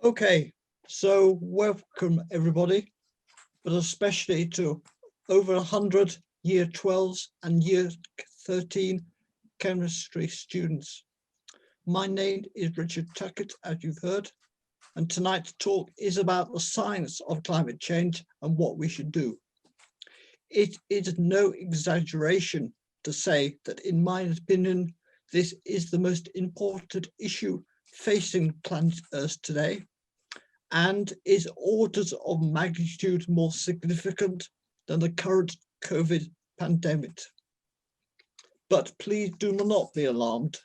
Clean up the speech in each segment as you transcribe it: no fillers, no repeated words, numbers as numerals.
Okay, so welcome everybody, but especially to over 100 year 12s and year 13 chemistry students. My name is Richard Tuckett, as you've heard, and tonight's talk is about the science of climate change and what we should do. It is no exaggeration to say that, in my opinion, this is the most important issue facing planet Earth today, and is orders of magnitude more significant than the current COVID pandemic. But please do not be alarmed.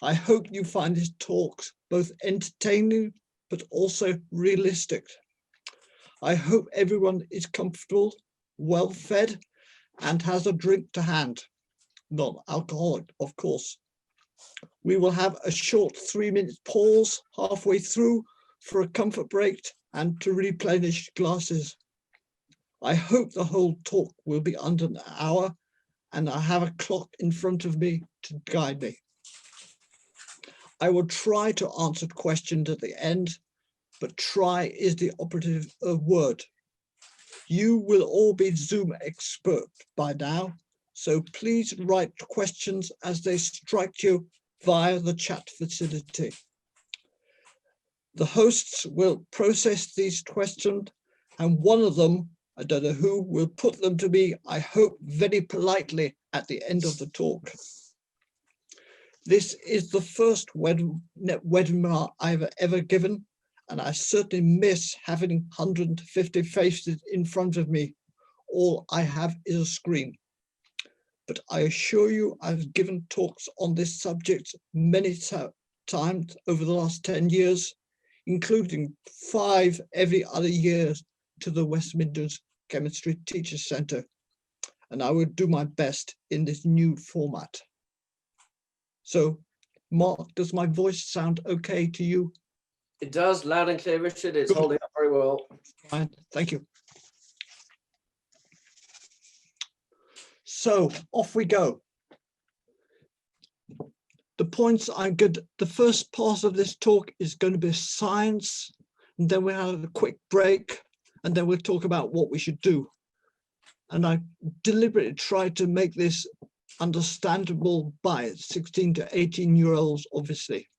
I hope you find these talks both entertaining but also realistic. I hope everyone is comfortable, well fed, and has a drink to hand. Non-alcoholic, of course. We will have a short 3-minute pause halfway through for a comfort break and to replenish glasses. I hope the whole talk will be under an hour, and I have a clock in front of me to guide me. I will try to answer questions at the end, but try is the operative word. You will all be Zoom expert by now, so please write questions as they strike you via the chat facility. The hosts will process these questions, and one of them, I don't know who, will put them to me, I hope very politely, at the end of the talk. This is the first webinar I've ever given, and I certainly miss having 150 faces in front of me. All I have is a screen. But I assure you, I've given talks on this subject many times over the last 10 years, including 5 every other year to the West Midlands Chemistry Teachers Centre. And I will do my best in this new format. So, Mark, does my voice sound okay to you? It does, loud and clear, Richard. It's Good. holding up very well. Fine, thank you. So, off we go. The points the first part of this talk is going to be science, and then we'll have a quick break, and then we'll talk about what we should do. And I deliberately tried to make this understandable by 16 to 18-year-olds, obviously.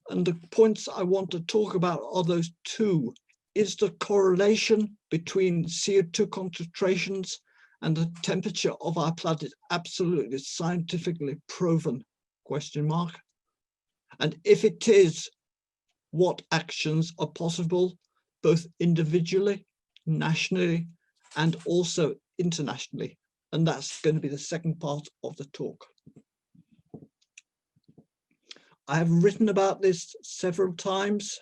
And the points I want to talk about are those two. Is the correlation between CO2 concentrations and the temperature of our planet absolutely scientifically proven? ? And if it is, what actions are possible, both individually, nationally, and also internationally? And that's going to be the second part of the talk. I have written about this several times.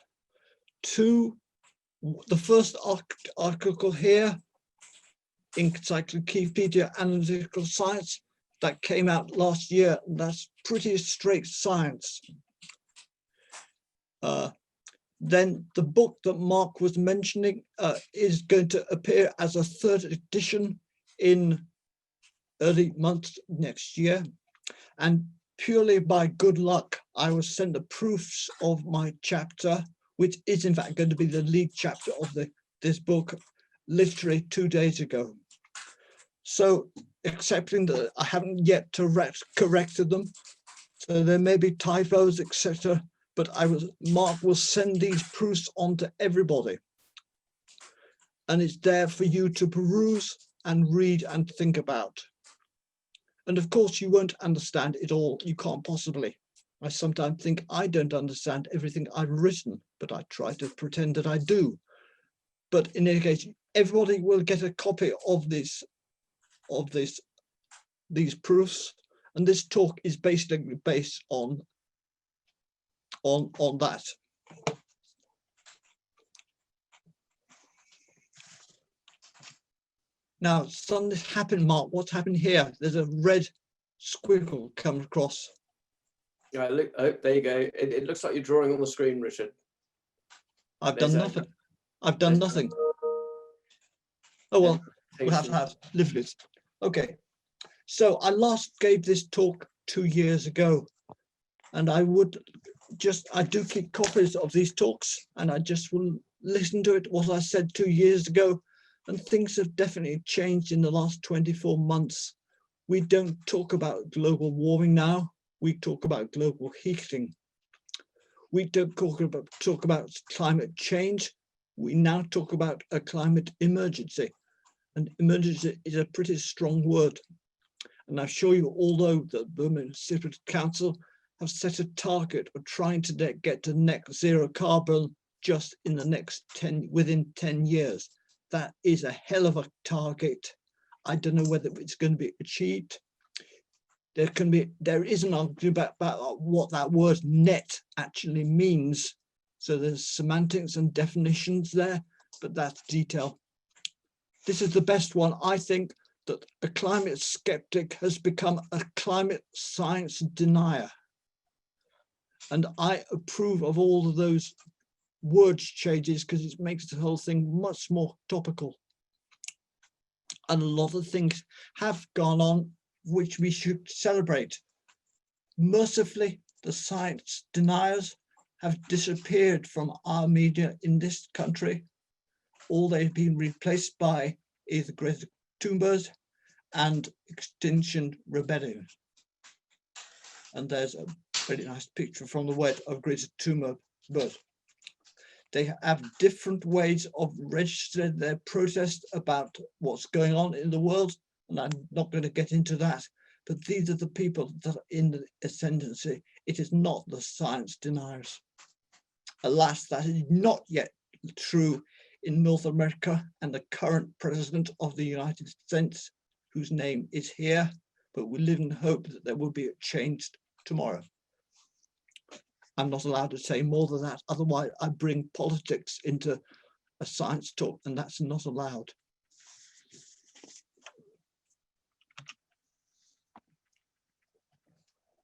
The first article here, Encyclopedia Analytical Science, that came out last year. That's pretty straight science. Then the book that Mark was mentioning is going to appear as a 3rd edition in early months next year. And purely by good luck, I was sent the proofs of my chapter, which is in fact going to be the lead chapter of this book, literally 2 days ago. So, accepting that I haven't yet corrected them, so there may be typos, etc. But Mark will send these proofs on to everybody, and it's there for you to peruse and read and think about. And of course, you won't understand it all. You can't possibly. I sometimes think I don't understand everything I've written, but I try to pretend that I do. But in any case, everybody will get a copy of these proofs, and this talk is basically based on that. Now, something's happened, Mark. What's happened here? There's a red squiggle come across. Yeah, look, oh, there you go. It looks like you're drawing on the screen, Richard. I've done nothing. I've done nothing. Oh, well, we'll have to live with it. Okay. So I last gave this talk 2 years ago, and I would I do keep copies of these talks, and I just will listen to it, what I said 2 years ago, and things have definitely changed in the last 24 months. We don't talk about global warming now, we talk about global heating. We don't talk about climate change, we now talk about a climate emergency. And emergency is a pretty strong word. And I assure you, although the Birmingham City Council have set a target of trying to get to net zero carbon just in the next within 10 years, that is a hell of a target. I don't know whether it's going to be achieved. There is an argument about what that word net actually means. So there's semantics and definitions there, but that's detail. This is the best one. I think that a climate skeptic has become a climate science denier. And I approve of all of those word changes because it makes the whole thing much more topical. And a lot of things have gone on which we should celebrate. Mercifully, the science deniers have disappeared from our media in this country. All they've been replaced by is Greta Thunberg and Extinction Rebellion. And there's a very nice picture from the web of Greta Thunberg. They have different ways of registering their protest about what's going on in the world, and I'm not going to get into that. But these are the people that are in the ascendancy. It is not the science deniers. Alas, that is not yet true in North America, and the current president of the United States, whose name is here, but we live in hope that there will be a change tomorrow. I'm not allowed to say more than that, otherwise I bring politics into a science talk, and that's not allowed.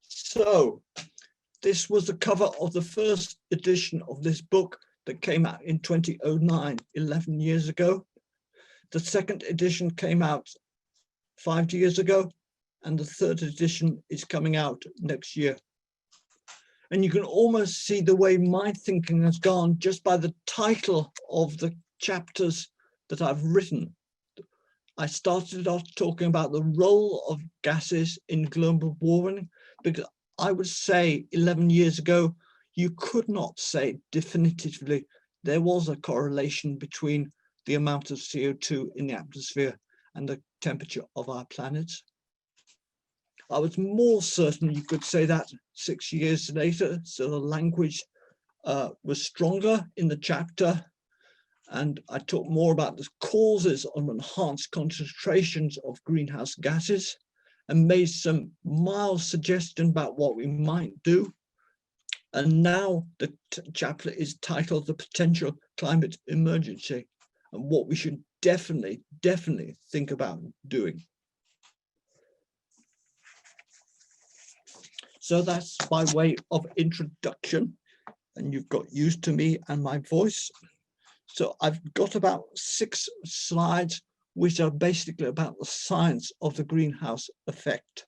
So this was the cover of the first edition of this book that came out in 2009, 11 years ago. The second edition came out 5 years ago, and the third edition is coming out next year. And you can almost see the way my thinking has gone just by the title of the chapters that I've written. I started off talking about the role of gases in global warming, because I would say 11 years ago, you could not say definitively there was a correlation between the amount of CO2 in the atmosphere and the temperature of our planet. I was more certain you could say that 6 years later, so the language was stronger in the chapter, and I talked more about the causes of enhanced concentrations of greenhouse gases and made some mild suggestion about what we might do. And now the chapter is titled The Potential Climate Emergency and what we should definitely think about doing. So that's by way of introduction, and you've got used to me and my voice. So I've got about 6 slides, which are basically about the science of the greenhouse effect.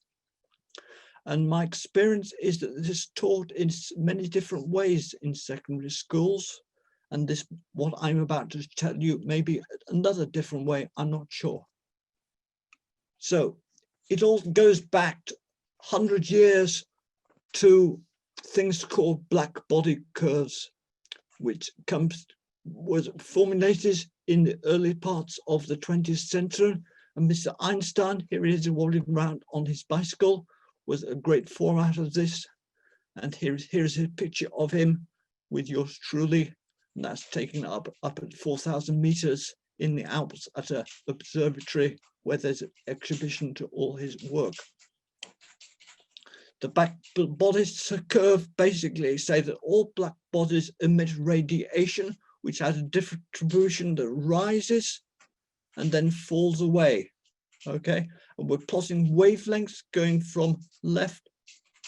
And my experience is that this is taught in many different ways in secondary schools. And this, what I'm about to tell you, maybe another different way, I'm not sure. So it all goes back 100 years to things called black body curves, which was formulated in the early parts of the 20th century. And Mr. Einstein, here he is walking around on his bicycle, was a great format of this. And here's a picture of him with yours truly. And that's taken up at 4,000 meters in the Alps at an observatory where there's an exhibition to all his work. The black bodies curve basically say that all black bodies emit radiation, which has a distribution that rises and then falls away. Okay, and we're plotting wavelengths going from left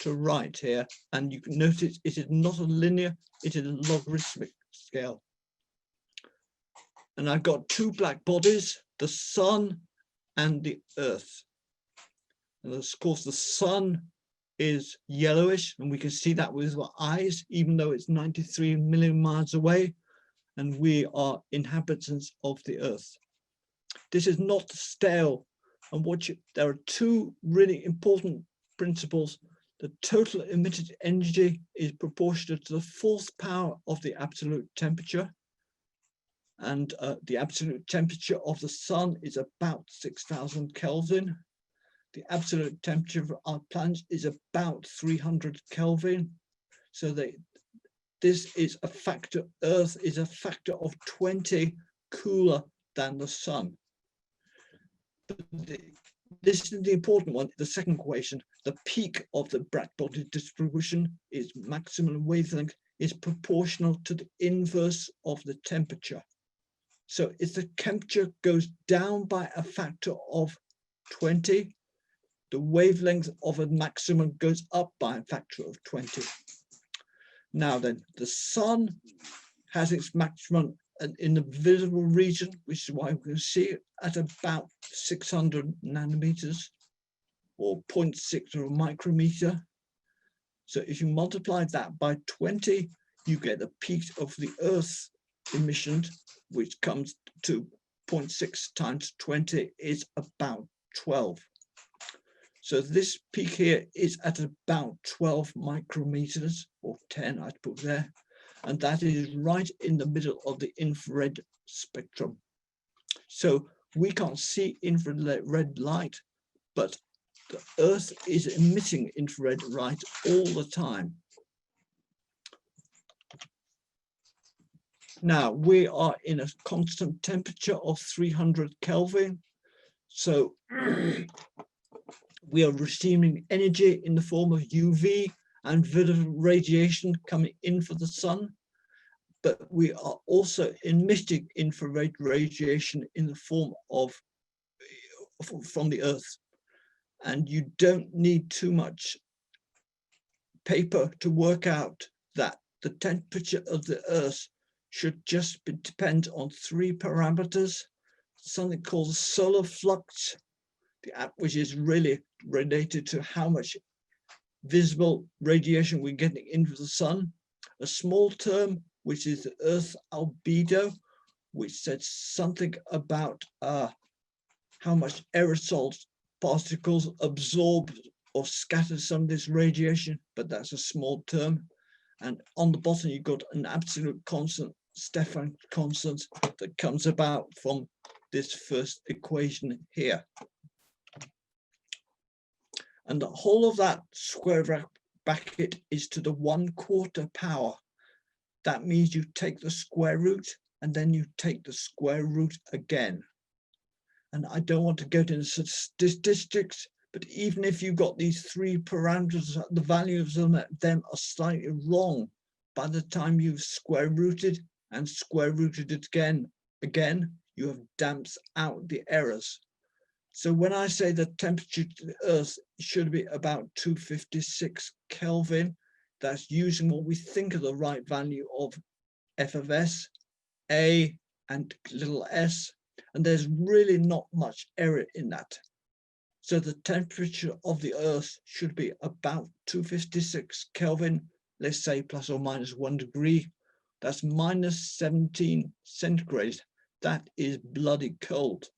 to right here, and you can notice it is not a linear, it is a logarithmic scale. And I've got 2 black bodies, the sun and the earth. And of course the sun is yellowish, and we can see that with our eyes, even though it's 93 million miles away, and we are inhabitants of the Earth. This is not stale, and there are two really important principles. The total emitted energy is proportional to the fourth power of the absolute temperature, and the absolute temperature of the sun is about 6,000 Kelvin. The absolute temperature of our planet is about 300 Kelvin. So this is a factor, Earth is a factor of 20 cooler than the sun. But this is the important one, the second equation. The peak of the black-body distribution is maximum wavelength is proportional to the inverse of the temperature. So if the temperature goes down by a factor of 20, the wavelength of a maximum goes up by a factor of 20. Now then, the sun has its maximum in the visible region, which is why we can see it at about 600 nanometers or 0.6 or a micrometer. So if you multiply that by 20, you get the peak of the Earth emissions, which comes to 0.6 times 20 is about 12. So this peak here is at about 12 micrometers, or 10, I'd put there, and that is right in the middle of the infrared spectrum. So we can't see infrared light, but the Earth is emitting infrared light all the time. Now, we are in a constant temperature of 300 Kelvin. So we are receiving energy in the form of UV and visible radiation coming in from the sun, but we are also emitting infrared radiation in the form of from the Earth. And you don't need too much paper to work out that the temperature of the Earth should just depend on three parameters, something called solar flux, which is really related to how much visible radiation we're getting into the sun, a small term, which is the Earth albedo, which says something about how much aerosol particles absorb or scatter some of this radiation, but that's a small term. And on the bottom, you've got an absolute constant, Stefan constant, that comes about from this first equation here. And the whole of that square bracket is to the 1/4 power. That means you take the square root and then you take the square root again. And I don't want to go into statistics, but even if you've got these three parameters, the values of them are slightly wrong by the time you've square rooted and square rooted it again, you have damped out the errors. So when I say the temperature to the Earth should be about 256 Kelvin, that's using what we think are the right value of F of S, A, and little s, and there's really not much error in that. So the temperature of the Earth should be about 256 Kelvin, let's say plus or minus 1 degree. That's minus 17 centigrade. That is bloody cold.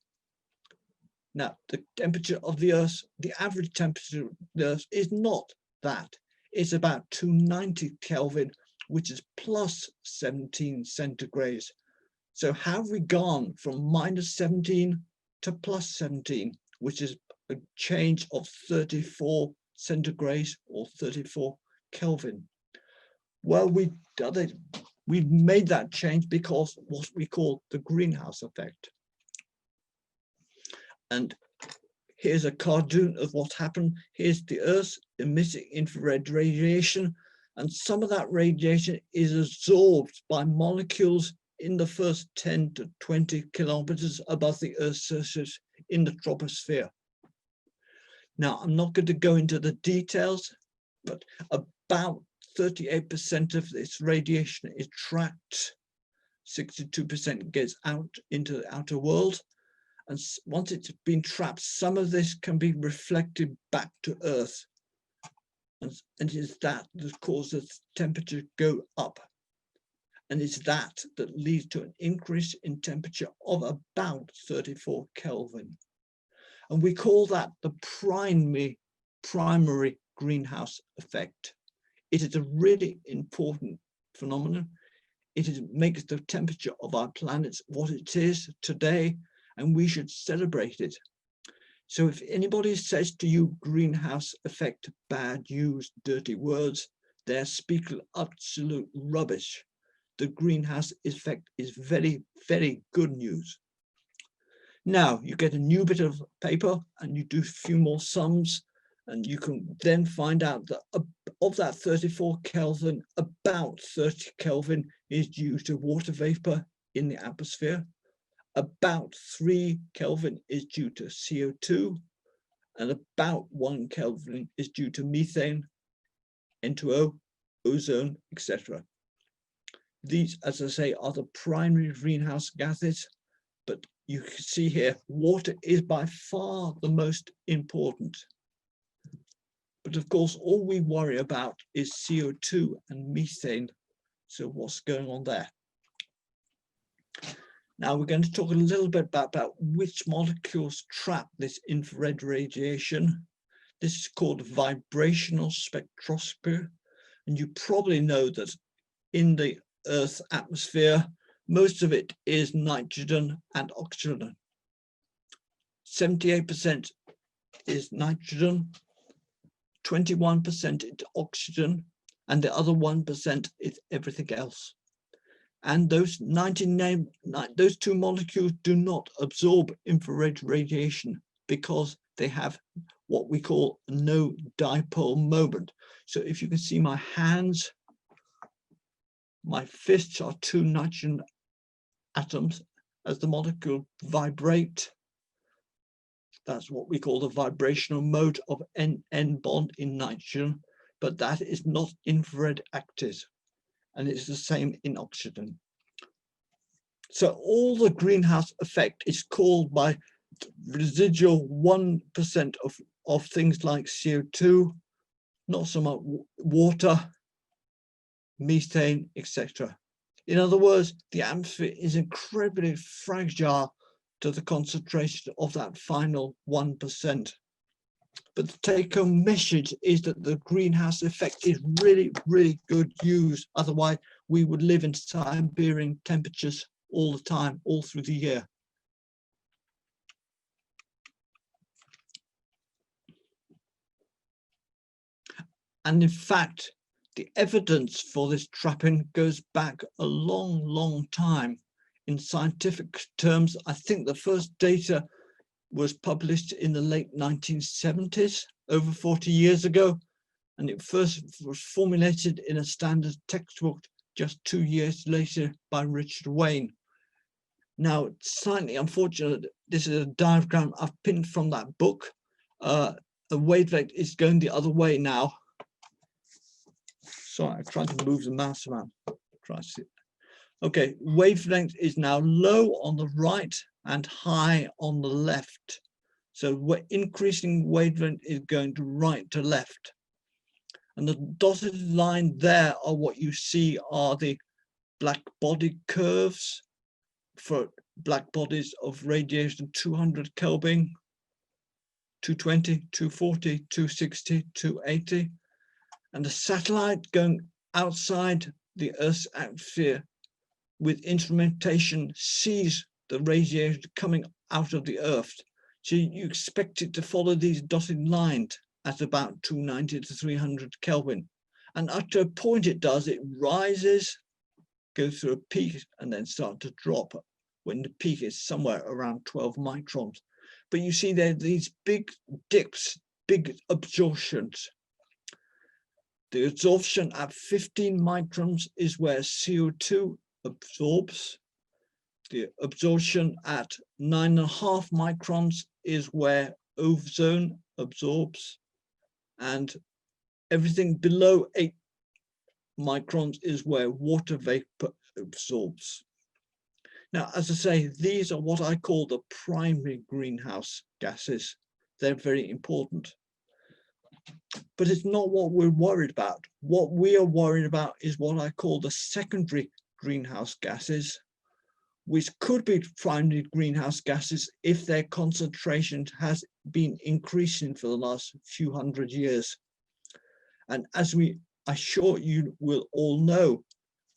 Now, the temperature of the Earth, the average temperature of the Earth is not that. It's about 290 Kelvin, which is plus 17 centigrades. So have we gone from minus 17 to plus 17, which is a change of 34 centigrades or 34 Kelvin? Well, we've made that change because what we call the greenhouse effect. And here's a cartoon of what happened. Here's the Earth emitting infrared radiation, and some of that radiation is absorbed by molecules in the first 10 to 20 kilometers above the Earth's surface in the troposphere. Now, I'm not going to go into the details, but about 38% of this radiation is trapped, 62% gets out into the outer world. And once it's been trapped, some of this can be reflected back to Earth. and it is that that causes temperature to go up. And it's that that leads to an increase in temperature of about 34 Kelvin. And we call that the primary greenhouse effect. It is a really important phenomenon. Makes the temperature of our planet what it is today, and we should celebrate it. So if anybody says to you greenhouse effect, bad news, dirty words, they're speaking absolute rubbish. The greenhouse effect is very, very good news. Now you get a new bit of paper and you do a few more sums, and you can then find out that of that 34 Kelvin, about 30 Kelvin is due to water vapor in the atmosphere. About 3 Kelvin is due to CO2, and about 1 Kelvin is due to methane, N2O, ozone, etc. These, as I say, are the primary greenhouse gases, but you can see here, water is by far the most important. But of course, all we worry about is CO2 and methane. So what's going on there? Now we're going to talk a little bit about which molecules trap this infrared radiation. This is called vibrational spectroscopy. And you probably know that in the Earth's atmosphere, most of it is nitrogen and oxygen. 78% is nitrogen, 21% is oxygen, and the other 1% is everything else. And those two molecules do not absorb infrared radiation because they have what we call no dipole moment. So if you can see my hands, my fists are 2 nitrogen atoms. As the molecule vibrate, that's what we call the vibrational mode of N bond in nitrogen, but that is not infrared active, and it's the same in oxygen. So all the greenhouse effect is caused by residual 1% of things like CO2, not so much water, methane, etc. In other words, the atmosphere is incredibly fragile to the concentration of that final 1%. But the take-home message is that the greenhouse effect is really, really good news. Otherwise, we would live in Siberian temperatures all the time, all through the year. And in fact, the evidence for this trapping goes back a long, long time. In scientific terms, I think the first data was published in the late 1970s, over 40 years ago, and it first was formulated in a standard textbook just 2 years later by Richard Wayne. Now, it's slightly unfortunate, this is a diagram I've pinned from that book. The wavelength is going the other way now. Sorry, I'm trying to move the mouse around. Try to see. Okay, wavelength is now low on the right and high on the left. So we're increasing wavelength is going to right to left. And the dotted line there are what you see are the black body curves for black bodies of radiation 200 Kelvin, 220, 240, 260, 280. And the satellite going outside the Earth's atmosphere with instrumentation sees the radiation coming out of the Earth. So you expect it to follow these dotted lines at about 290 to 300 Kelvin. And up to a point it does, it rises, goes through a peak, and then start to drop when the peak is somewhere around 12 microns. But you see there these big dips, big absorptions. The absorption at 15 microns is where CO2 absorbs. The absorption at 9.5 microns is where ozone absorbs. And everything below 8 microns is where water vapor absorbs. Now, as I say, these are what I call the primary greenhouse gases. They're very important. But it's not what we're worried about. What we are worried about is what I call the secondary greenhouse gases, which could be primary greenhouse gases if their concentration has been increasing for the last few hundred years. And as I'm sure you will all know,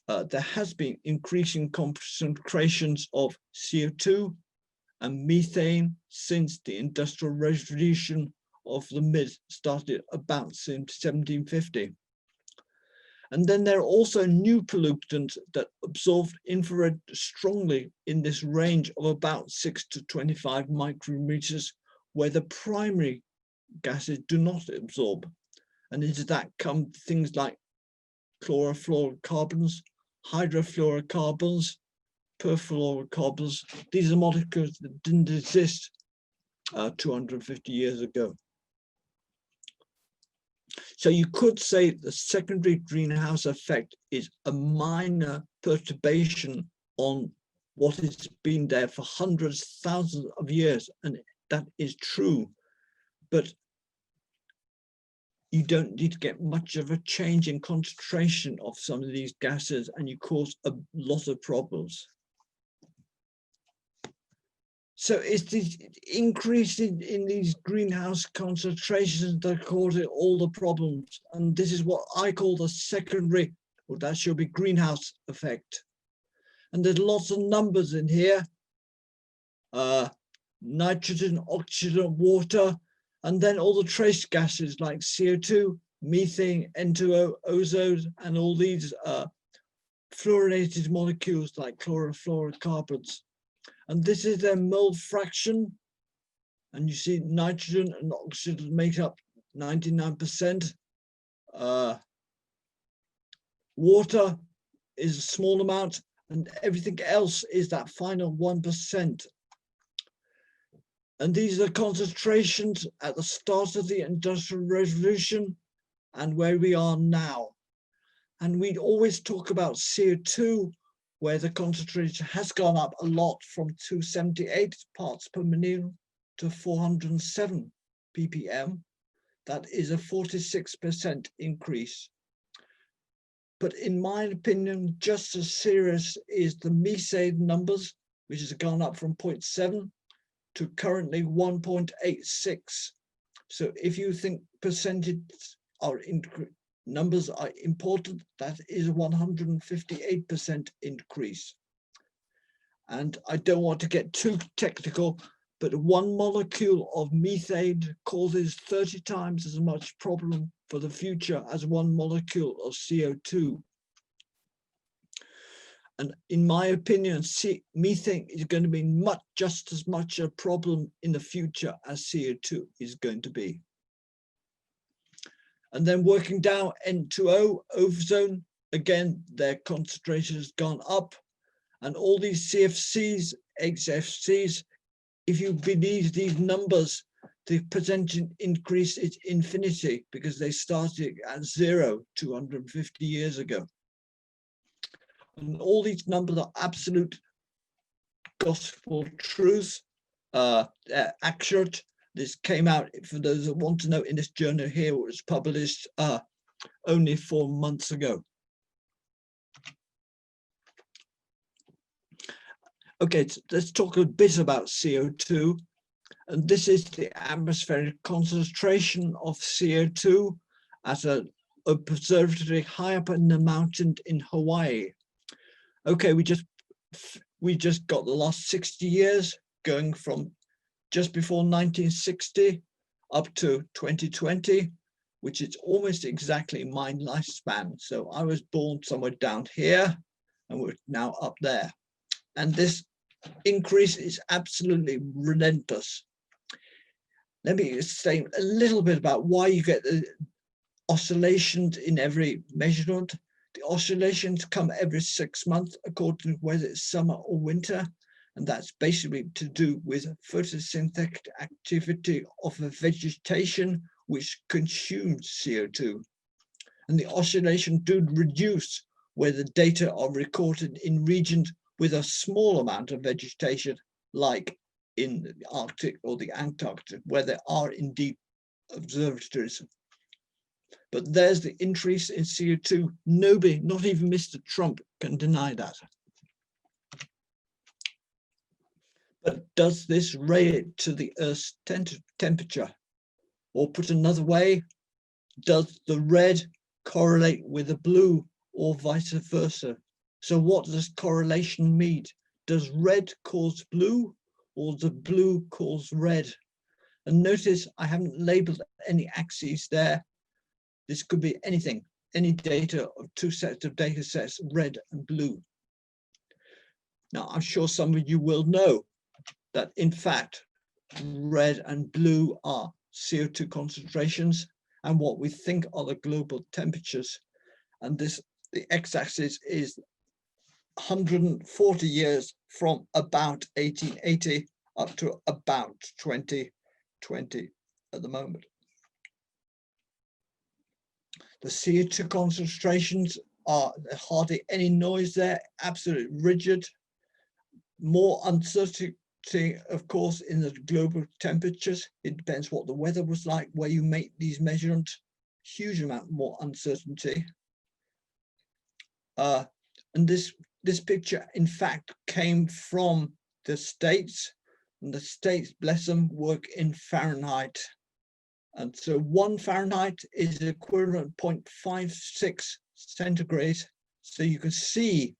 there has been increasing concentrations of CO2 and methane since the Industrial Revolution of the started about since 1750. And then there are also new pollutants that absorb infrared strongly in this range of about 6 to 25 micrometers, where the primary gases do not absorb. And into that come things like chlorofluorocarbons, hydrofluorocarbons, perfluorocarbons. These are molecules that didn't exist 250 years ago. So you could say the secondary greenhouse effect is a minor perturbation on what has been there for hundreds, thousands of years, and that is true. But you don't need to get much of a change in concentration of some of these gases, and you cause a lot of problems. So it's the increase in these greenhouse concentrations that cause all the problems. And this is what I call the secondary, or that should be greenhouse effect. And there's lots of numbers in here. Nitrogen, oxygen, water, and then all the trace gases like CO2, methane, N2O, ozone, and all these fluorinated molecules like chlorofluorocarbons. And this is their mole fraction. And you see nitrogen and oxygen make up 99%. Water is a small amount, and everything else is that final 1%. And these are concentrations at the start of the Industrial Revolution and where we are now. And we always talk about CO2, where the concentration has gone up a lot from 278 parts per million to 407 ppm. That is a 46% increase. But in my opinion, just as serious is the methane numbers, which has gone up from 0.7 to currently 1.86. So if you think percentage are numbers are important, that is a 158% increase. And I don't want to get too technical, but one molecule of methane causes 30 times as much problem for the future as one molecule of CO2. And in my opinion, methane is going to be just as much a problem in the future as CO2 is going to be. And then working down N2O, ozone, again, their concentration has gone up. And all these CFCs, XFCs, if you believe these numbers, the percentage increase is infinity because they started at 0 250 years ago. And all these numbers are absolute gospel truth, accurate. This came out, for those that want to know, in this journal here, it was published only 4 months ago. Okay, let's talk a bit about CO2. And this is the atmospheric concentration of CO2 at an observatory high up in the mountain in Hawaii. Okay, we just got the last 60 years going from just before 1960 up to 2020, which is almost exactly my lifespan. So I was born somewhere down here and we're now up there. And this increase is absolutely relentless. Let me say a little bit about why you get the oscillations in every measurement. The oscillations come every 6 months according to whether it's summer or winter. And that's basically to do with photosynthetic activity of a vegetation which consumes CO2. And the oscillation do reduce where the data are recorded in regions with a small amount of vegetation, like in the Arctic or the Antarctic, where there are indeed observatories. But there's the increase in CO2. Nobody, not even Mr. Trump, can deny that. But does this raise it to the Earth's temperature? Or put another way, does the red correlate with the blue or vice versa? So what does correlation mean? Does red cause blue or does blue cause red? And notice I haven't labeled any axes there. This could be anything, any data of two sets of data sets, red and blue. Now, I'm sure some of you will know that in fact, red and blue are CO2 concentrations and what we think are the global temperatures. And this, the x-axis is 140 years from about 1880 up to about 2020 at the moment. The CO2 concentrations are hardly any noise there, absolutely rigid. More uncertainty, of course, in the global temperatures. It depends what the weather was like, where you make these measurements. Huge amount more uncertainty. And this picture, in fact, came from the States, and the States, bless them, work in Fahrenheit. And so 1 Fahrenheit is equivalent 0.56 centigrade. So you can see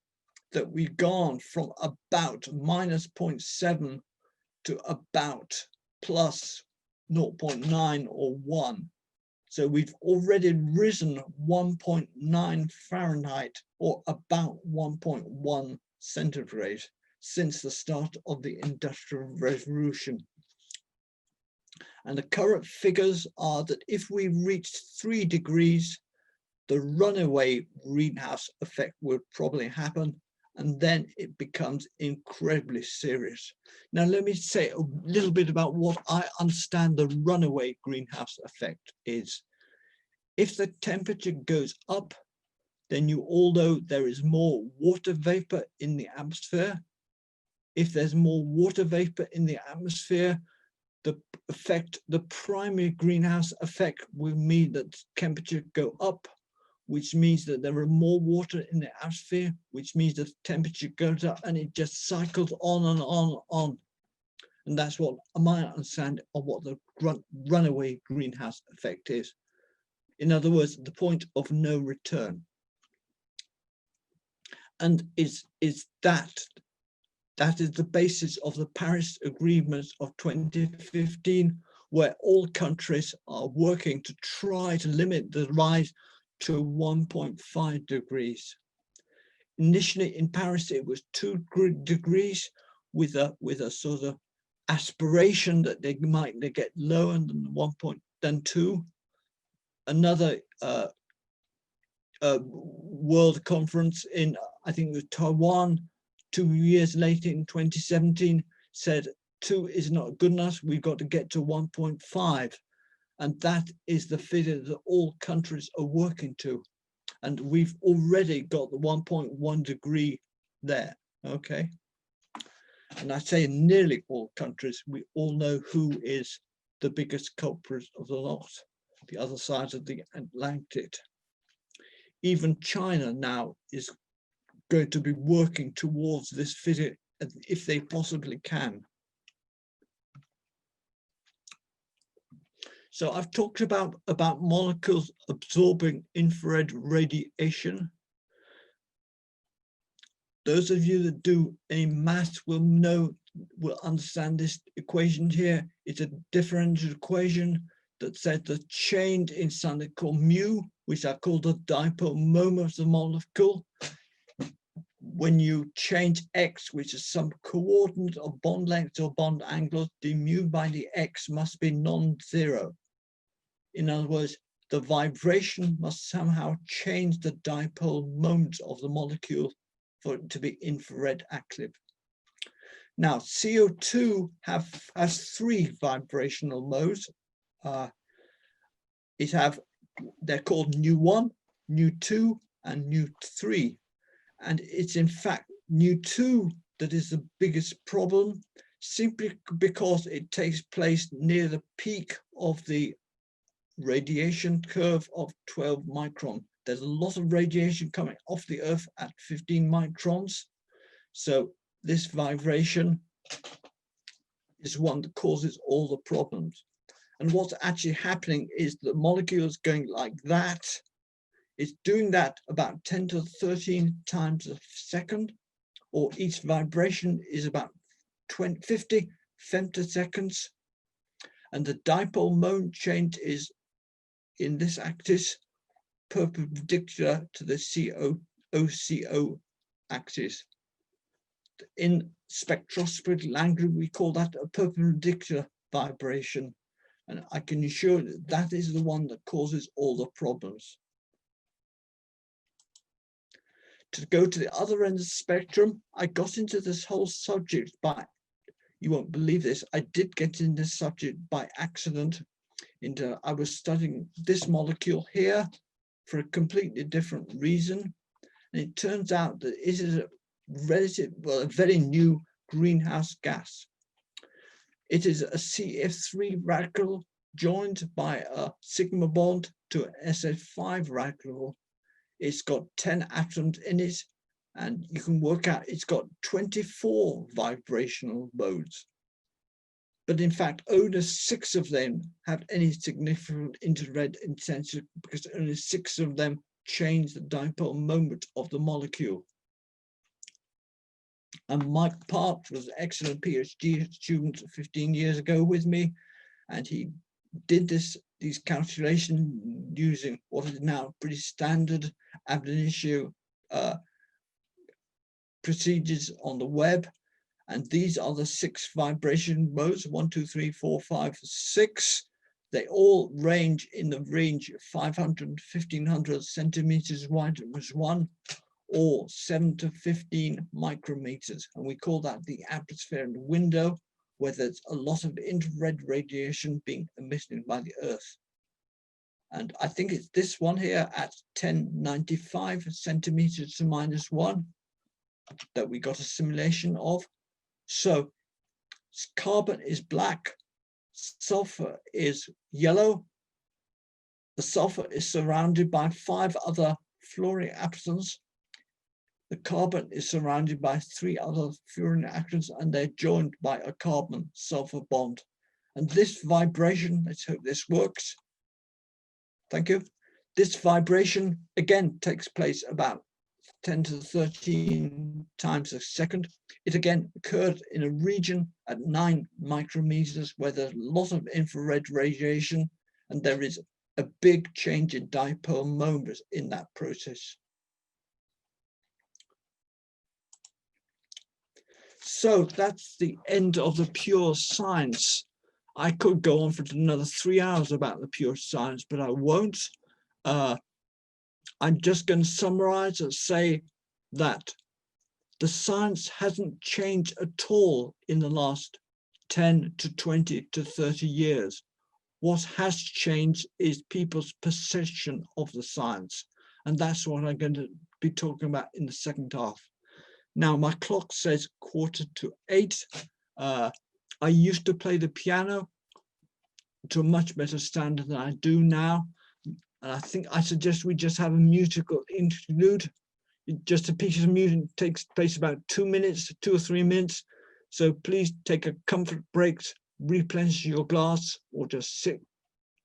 that we've gone from about minus 0.7 to about plus 0.9 or 1. So we've already risen 1.9 Fahrenheit or about 1.1 centigrade since the start of the Industrial Revolution. And the current figures are that if we reach 3 degrees, the runaway greenhouse effect will probably happen, and then it becomes incredibly serious. Now, let me say a little bit about what I understand the runaway greenhouse effect is. If the temperature goes up, then you all know there is more water vapor in the atmosphere. If there's more water vapor in the atmosphere, the primary greenhouse effect will mean that temperature go up, which means that there are more water in the atmosphere, which means the temperature goes up, and it just cycles on and on and on. And that's what my understanding of what the runaway greenhouse effect is. In other words, the point of no return. And that is the basis of the Paris Agreement of 2015, where all countries are working to try to limit the rise to 1.5 degrees. Initially in Paris, it was 2 degrees with a sort of aspiration that they might get lower than 2. Another world conference in, I think it was Taiwan, 2 years later in 2017, said 2 is not good enough, we've got to get to 1.5. And that is the figure that all countries are working to. And we've already got the 1.1 degree there, okay? And I say nearly all countries, we all know who is the biggest culprit of the lot, the other side of the Atlantic. Even China now is going to be working towards this figure if they possibly can. So I've talked about molecules absorbing infrared radiation. Those of you that do any math will understand this equation here. It's a differential equation that says the change in something called mu, which I call the dipole moment of the molecule. When you change x, which is some coordinate of bond length or bond angle, the mu by the x must be non-zero. In other words, the vibration must somehow change the dipole moment of the molecule for it to be infrared active. Now, CO2 has 3 vibrational modes. They're called nu1, nu2, and nu3. And it's in fact nu2 that is the biggest problem, simply because it takes place near the peak of the radiation curve of 12 micron. There's a lot of radiation coming off the Earth at 15 microns. So this vibration is one that causes all the problems. And what's actually happening is the molecules going like that. It's doing that about 10 to 13 times a second, or each vibration is about 50 femtoseconds. And the dipole moment change is in this axis perpendicular to the OCO axis. In spectroscopy language, we call that a perpendicular vibration. And I can assure you that that is the one that causes all the problems. To go to the other end of the spectrum, I got into this whole subject by, you won't believe this, I did get in this subject by accident. I was studying this molecule here for a completely different reason. And it turns out that it is a very new greenhouse gas. It is a CF3 radical joined by a sigma bond to an SF5 radical. It's got 10 atoms in it, and you can work out it's got 24 vibrational modes. But in fact, only 6 of them have any significant infrared intensity because only 6 of them change the dipole moment of the molecule. And Mike Parks was an excellent PhD student 15 years ago with me, and he did these calculations using what is now pretty standard ab initio procedures on the web. And these are the 6 vibration modes, 1, 2, 3, 4, 5, 6. They all range in the range of 500, 1500 centimeters wide was one, or 7 to 15 micrometers. And we call that the atmosphere and window, where there's a lot of infrared radiation being emitted by the Earth. And I think it's this one here at 1095 centimeters to -1 that we got a simulation of. So carbon is black, sulfur is yellow. The sulfur is surrounded by 5 other fluorine atoms. The carbon is surrounded by 3 other fluorine atoms, and they're joined by a carbon sulfur bond. And this vibration, let's hope this works. Thank you. This vibration again takes place about 10 to 13 times a second. It again occurred in a region at 9 micrometers where there's a lot of infrared radiation, and there is a big change in dipole moment in that process. So that's the end of the pure science. I could go on for another 3 hours about the pure science, but I won't. I'm just going to summarize and say that the science hasn't changed at all in the last 10 to 20 to 30 years. What has changed is people's perception of the science. And that's what I'm going to be talking about in the second half. Now, my clock says 7:45. I used to play the piano to a much better standard than I do now. And I suggest we just have a musical interlude. Just a piece of music takes place about 2 minutes, 2 or 3 minutes. So please take a comfort break, replenish your glass, or just sit,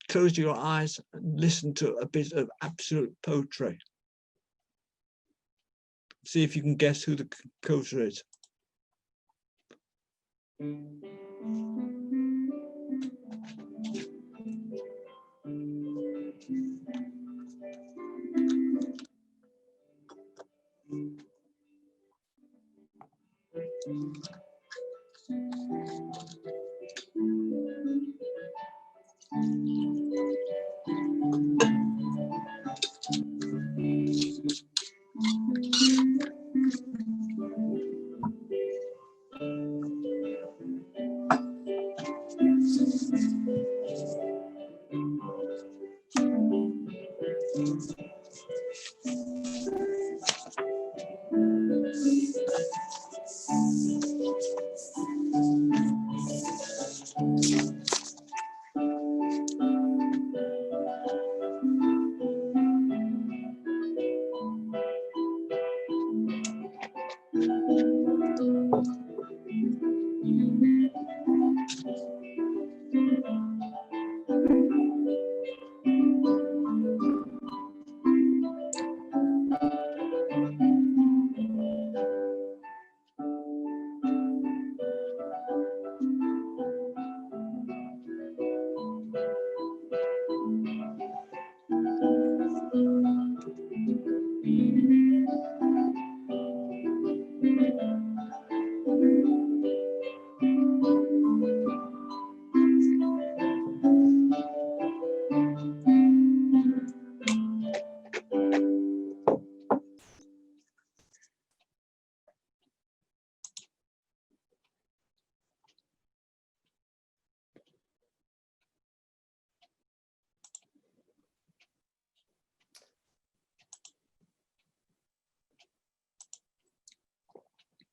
close your eyes and listen to a bit of absolute poetry. See if you can guess who the composer is.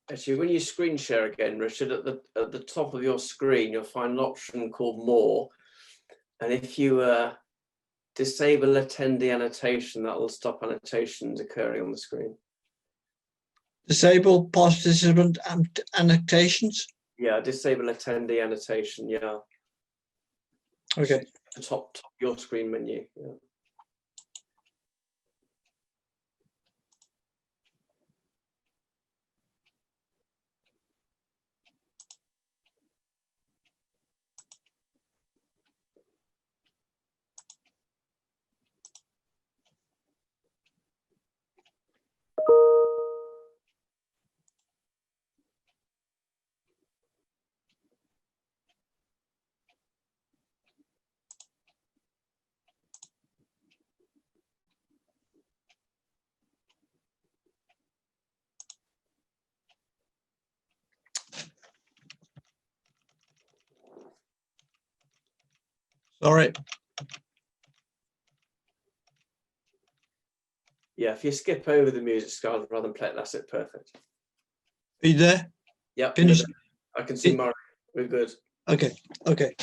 Actually, when you screen share again, Richard, at the top of your screen, you'll find an option called More. And if you disable attendee annotation, that will stop annotations occurring on the screen. Disable participant annotations. Yeah, disable attendee annotation. Yeah. Okay. The top of your screen menu. Yeah. Sorry. Yeah, if you skip over the music scale rather than play it, that's it. Perfect. Are you there? Yep. Can you I can see Murray. We're good. Okay. Okay.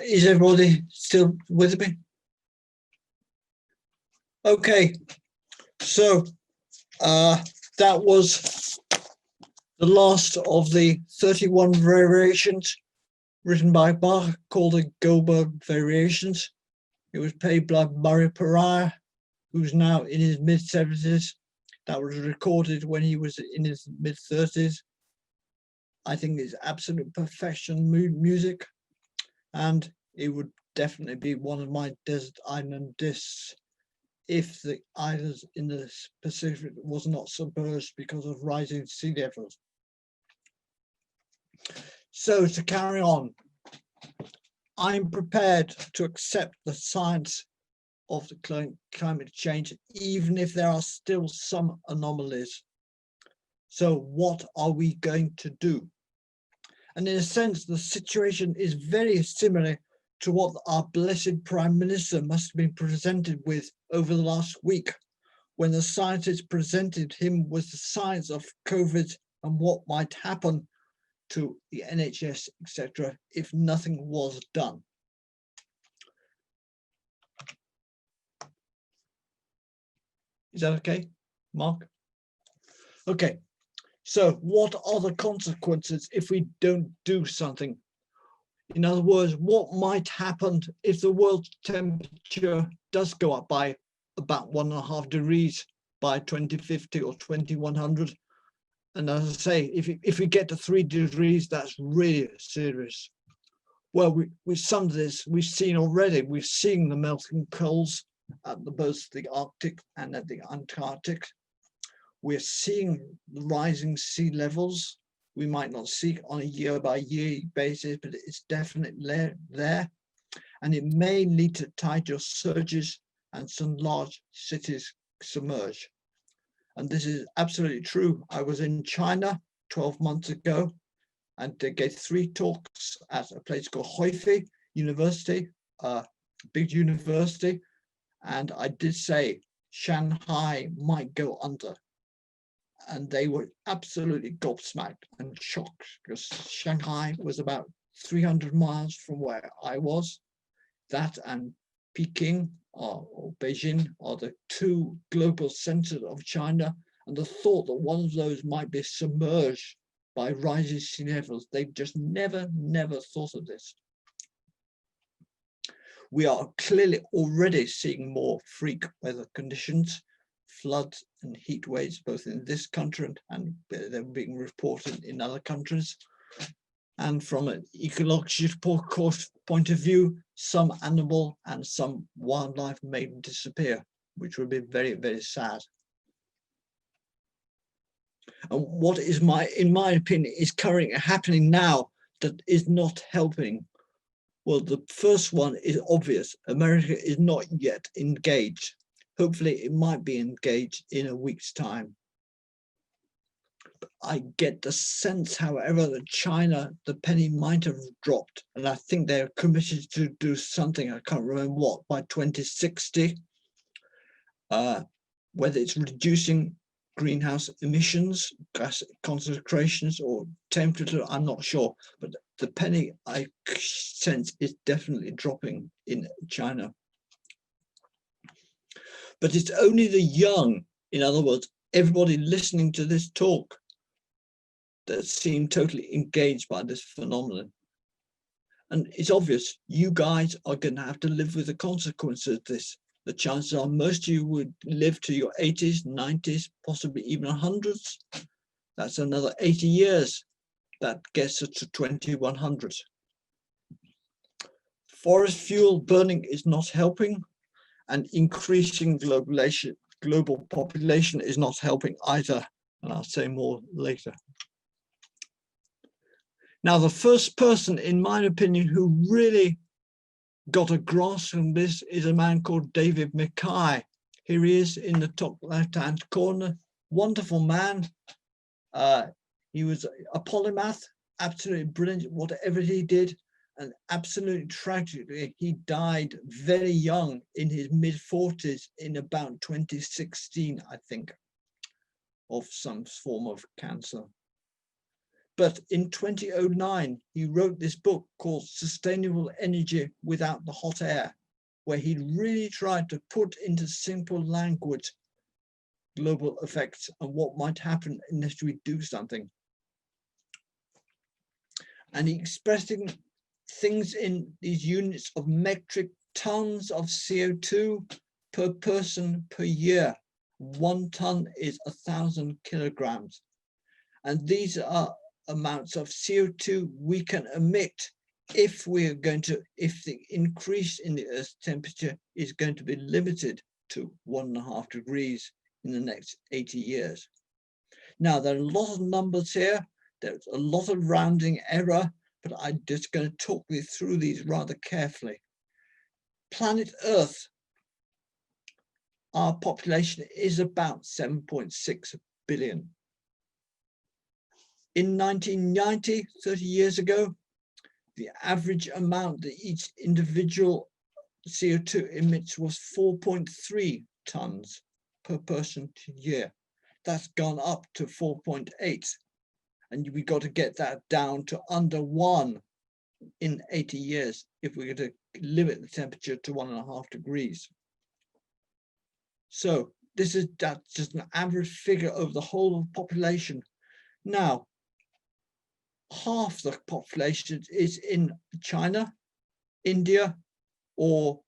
Is everybody still with me? Okay. So that was the last of the 31 variations written by Bach called the Goldberg variations. It was played by Murray Pariah, who's now in his mid-70s. That was recorded when he was in his mid-30s. I think it's absolute perfection music, and it would definitely be one of my desert island discs if the islands in the Pacific was not submerged because of rising sea levels. So to carry on, I'm prepared to accept the science of the climate change, even if there are still some anomalies. So what are we going to do? And in a sense, the situation is very similar to what our blessed Prime Minister must have been presented with over the last week, when the scientists presented him with the science of COVID and what might happen to the NHS, etc., if nothing was done. Is that okay, Mark? Okay, so what are the consequences if we don't do something? In other words, what might happen if the world temperature does go up by about 1.5 degrees by 2050 or 2100? And as I say, if we get to 3 degrees, that's really serious. Well, with some of this, we've seen already. We've seen the melting poles at both the Arctic and at the Antarctic. We're seeing rising sea levels. We might not see it on a year-by-year basis, but it's definitely there. And it may lead to tidal surges and some large cities submerge. And this is absolutely true. I was in China 12 months ago, and they gave 3 talks at a place called Hefei University, a big university. And I did say Shanghai might go under. And they were absolutely gobsmacked and shocked, because Shanghai was about 300 miles from where I was. That and Peking or Beijing are the 2 global centers of China. And the thought that one of those might be submerged by rising sea levels, they've just never thought of this. We are clearly already seeing more freak weather conditions, floods and heat waves, both in this country and they're being reported in other countries. And from an ecological point of view, some animal and some wildlife may disappear, which would be very, very sad. And what is in my opinion, is currently happening now that is not helping? Well, the first one is obvious. America is not yet engaged. Hopefully it might be engaged in a week's time. But I get the sense, however, that China, the penny might have dropped. And I think they're committed to do something, I can't remember what, by 2060. Whether it's reducing greenhouse emissions, gas concentrations, or temperature, I'm not sure, but the penny I sense is definitely dropping in China. But it's only the young, in other words, everybody listening to this talk, that seem totally engaged by this phenomenon. And it's obvious you guys are going to have to live with the consequences of this. The chances are most of you would live to your 80s, 90s, possibly even 100s. That's another 80 years. That gets us to 2100. Forest fuel burning is not helping, and increasing global population is not helping either. And I'll say more later. Now, the first person, in my opinion, who really got a grasp on this is a man called David Mackay. Here he is in the top left-hand corner. Wonderful man. He was a polymath, absolutely brilliant, whatever he did, and absolutely tragically, he died very young in his mid-40s in about 2016, I think, of some form of cancer. But in 2009, he wrote this book called Sustainable Energy Without the Hot Air, where he really tried to put into simple language global effects and what might happen unless we do something. And he expressing things in these units of metric tons of CO2 per person per year. 1 ton is 1,000 kilograms. And these are amounts of CO2 we can emit if the increase in the Earth's temperature is going to be limited to 1.5 degrees in the next 80 years. Now, there are a lot of numbers here. There's a lot of rounding error, but I'm just going to talk you through these rather carefully. Planet Earth, our population is about 7.6 billion. In 1990, 30 years ago, the average amount that each individual CO2 emits was 4.3 tons per person per year. That's gone up to 4.8. And we got to get that down to under 1 in 80 years if we're going to limit the temperature to 1.5 degrees. So that's just an average figure over the whole of the population. Now, half the population is in China, India, or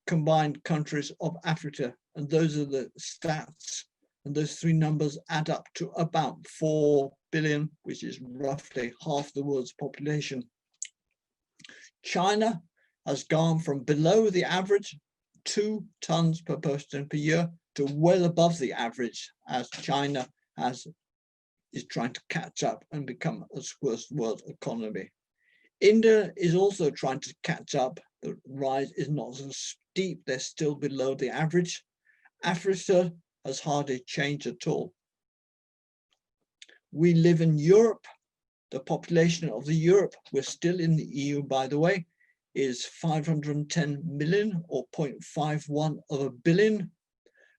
combined countries of Africa. And those are the stats. And those three numbers add up to about 4 billion, which is roughly half the world's population. China has gone from below the average, 2 tons per person per year, to well above the average, as China is trying to catch up and become a first world economy. India is also trying to catch up. The rise is not so steep. They're still below the average. Africa has hardly changed at all. We live in Europe. The population of the Europe, we're still in the EU, by the way, is 510 million, or 0.51 of a billion.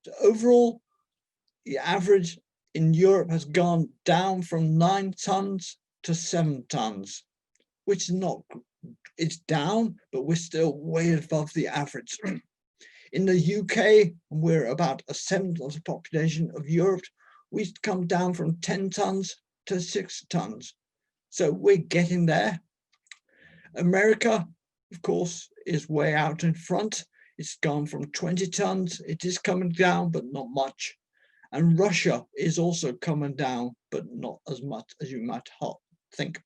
So overall, the average in Europe has gone down from 9 tons to 7 tons, which is not, it's down, but we're still way above the average. In the UK, we're about 1/7 of the population of Europe. We've come down from 10 tons to 6 tons. So we're getting there. America, of course, is way out in front. It's gone from 20 tons. It is coming down, but not much. And Russia is also coming down, but not as much as you might think.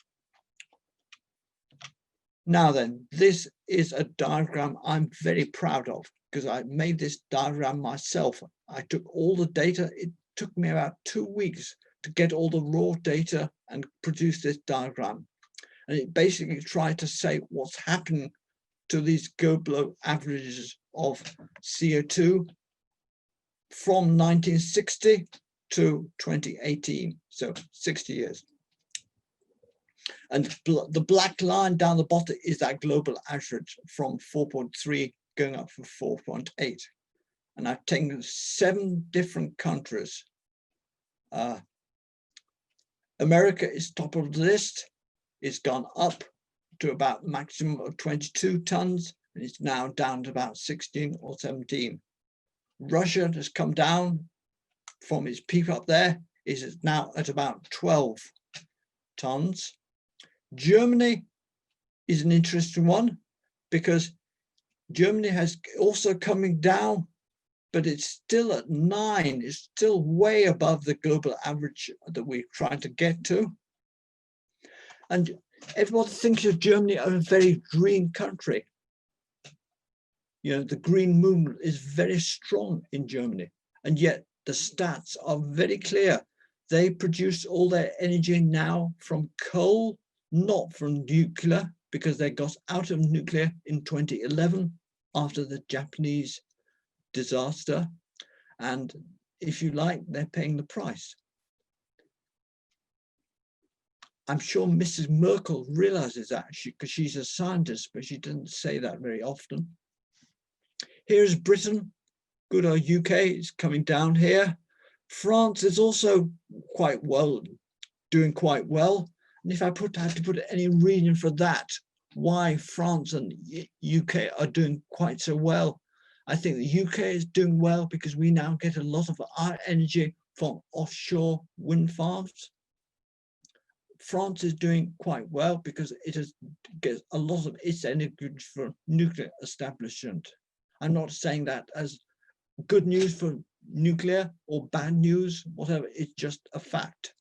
Now then, this is a diagram I'm very proud of, because I made this diagram myself. I took all the data. It took me about 2 weeks to get all the raw data and produce this diagram. And it basically tried to say what's happening to these global averages of CO2 from 1960 to 2018, so 60 years. And the black line down the bottom is that global average from 4.3 going up to 4.8. And I've taken 7 different countries America is top of the list. It's gone up to about maximum of 22 tons, and it's now down to about 16 or 17. Russia has come down from its peak up there, is now at about 12 tons. Germany is an interesting one because Germany has also coming down, but it's still at 9. It's still way above the global average that we're trying to get to. And everyone thinks of Germany as a very green country. You know, the green movement is very strong in Germany, and yet the stats are very clear. They produce all their energy now from coal, not from nuclear, because they got out of nuclear in 2011 after the Japanese disaster. And if you like, they're paying the price. I'm sure Mrs. Merkel realizes that because she's a scientist, but she doesn't say that very often. Here's Britain, good old UK is coming down here. France is also quite well, doing quite well. And if I had to put any reason for that, why France and UK are doing quite so well, I think the UK is doing well because we now get a lot of our energy from offshore wind farms. France is doing quite well because it gets a lot of its energy from nuclear establishment. I'm not saying that as good news for nuclear or bad news, whatever, it's just a fact.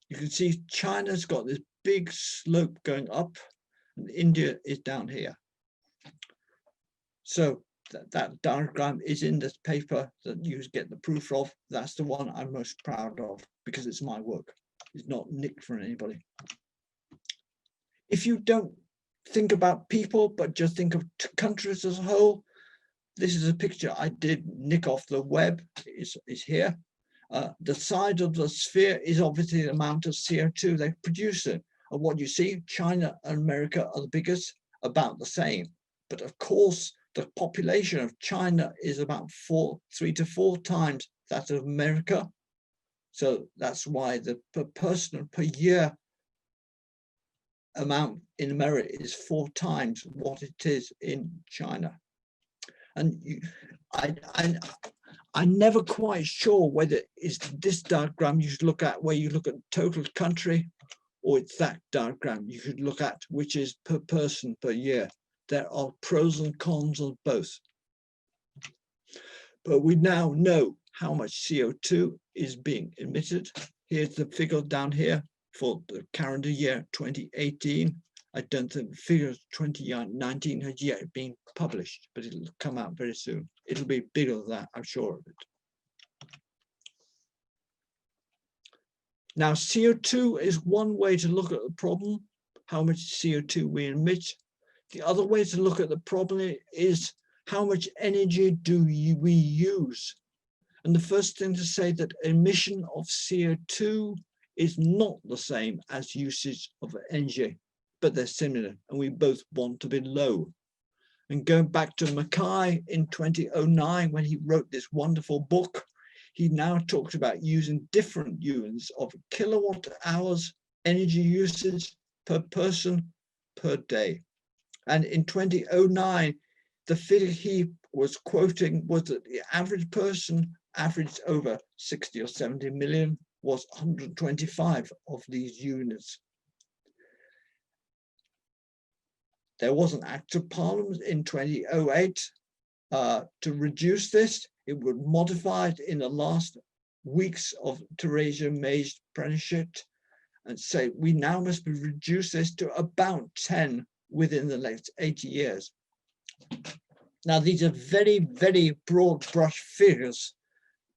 You can see China's got this big slope going up and India is down here. So that diagram is in this paper that you get the proof of. That's the one I'm most proud of because it's my work. It's not nicked from anybody. If you don't think about people, but just think of countries as a whole, this is a picture I did nick off the web, is here. The side of the sphere is obviously the amount of CO2 they produce. And what you see, China and America are the biggest, about the same. But of course, the population of China is about 3 to 4 times that of America. So that's why the per person per year amount in America is 4 times what it is in China. And I'm never quite sure whether it's this diagram you should look at where you look at total country, or it's that diagram you should look at, which is per person per year. There are pros and cons of both. But we now know how much CO2 is being emitted. Here's the figure down here for the calendar year 2018. I don't think the figure 2019 has yet been published, but it'll come out very soon. It'll be bigger than that, I'm sure of it. Now, CO2 is one way to look at the problem, how much CO2 we emit. The other way to look at the problem is how much energy do we use? And the first thing to say that emission of CO2 is not the same as usage of energy, but they're similar, and we both want to be low. And going back to Mackay in 2009, when he wrote this wonderful book, he now talks about using different units of kilowatt hours energy usage per person per day. And in 2009, the figure he was quoting was that the average person averaged over 60 or 70 million, was 125 of these units. There was an act of parliament in 2008 to reduce this. It was modified in the last weeks of Theresa May's premiership and say we now must reduce this to about 10 within the next 80 years. Now, these are very, very broad brush figures,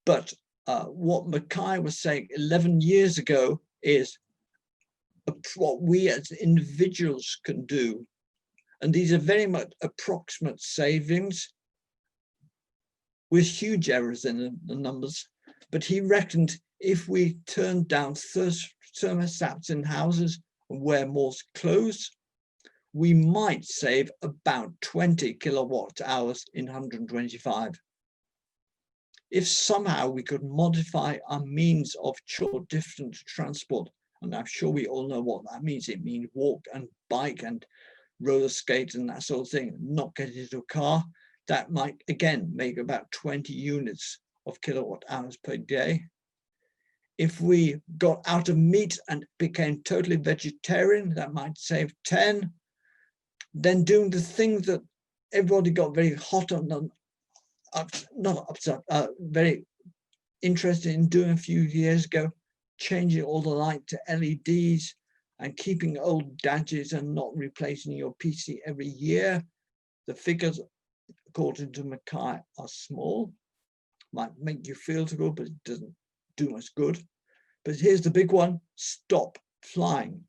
but what Mackay was saying 11 years ago is what we as individuals can do. And these are very much approximate savings with huge errors in the numbers. But he reckoned if we turned down thermostats in houses and wear more clothes, we might save about 20 kilowatt hours in 125. if somehow we could modify our means of short distance transport, and I'm sure we all know what that means. It means walk and bike and roller skate and that sort of thing, not get into a car. That might, again, make about 20 units of kilowatt hours per day. If we got out of meat and became totally vegetarian, that might save 10. Then doing the things that everybody got very hot on, not upset, very interested in doing a few years ago, changing all the light to LEDs and keeping old gadgets and not replacing your PC every year. The figures, according to Mackay, are small. Might make you feel good, but it doesn't do much good. But here's the big one: stop flying.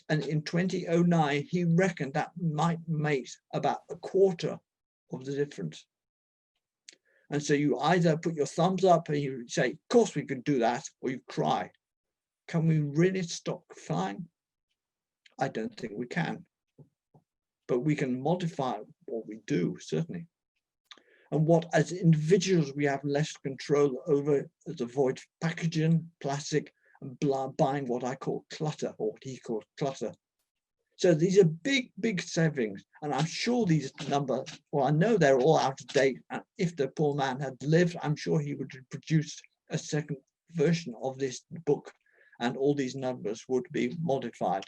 And in 2009, he reckoned that might make about a quarter of the difference. And so you either put your thumbs up and you say, of course we could do that, or you cry. Can we really stop flying? I don't think we can. But we can modify what we do, certainly. And what, as individuals, we have less control over is avoid packaging, plastic, and buying what I call clutter, or what he called clutter. So these are big, big savings. And I'm sure these numbers, well, I know they're all out of date. And if the poor man had lived, I'm sure he would have produced a second version of this book, and all these numbers would be modified.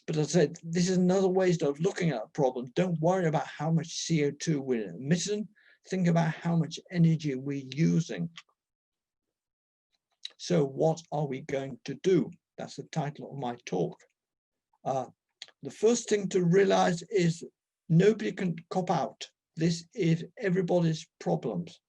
But as I said, this is another way of looking at a problem. Don't worry about how much CO2 we're emitting. Think about how much energy we're using. So what are we going to do? That's the title of my talk. The first thing to realize is nobody can cop out. This is everybody's problems.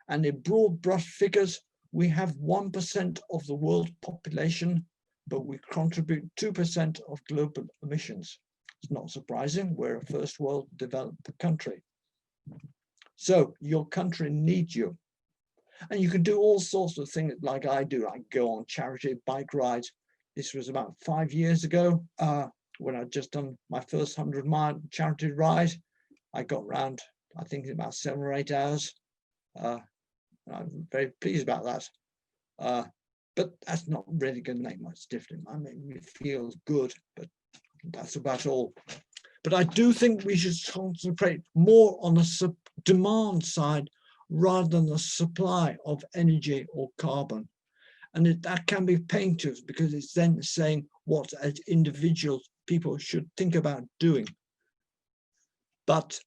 And in broad brush figures, we have 1% of the world population, but we contribute 2% of global emissions. It's not surprising, we're a first world developed country. So your country needs you. And you can do all sorts of things like I do. I go on charity bike rides. This was about 5 years ago when I'd just done my first 100-mile charity ride. I got around, I think, in about 7 or 8 hours. I'm very pleased about that. But that's not really going to make much difference. I mean, it feels good, but that's about all. But I do think we should concentrate more on the demand side rather than the supply of energy or carbon. And that can be painful because it's then saying what as individuals people should think about doing. But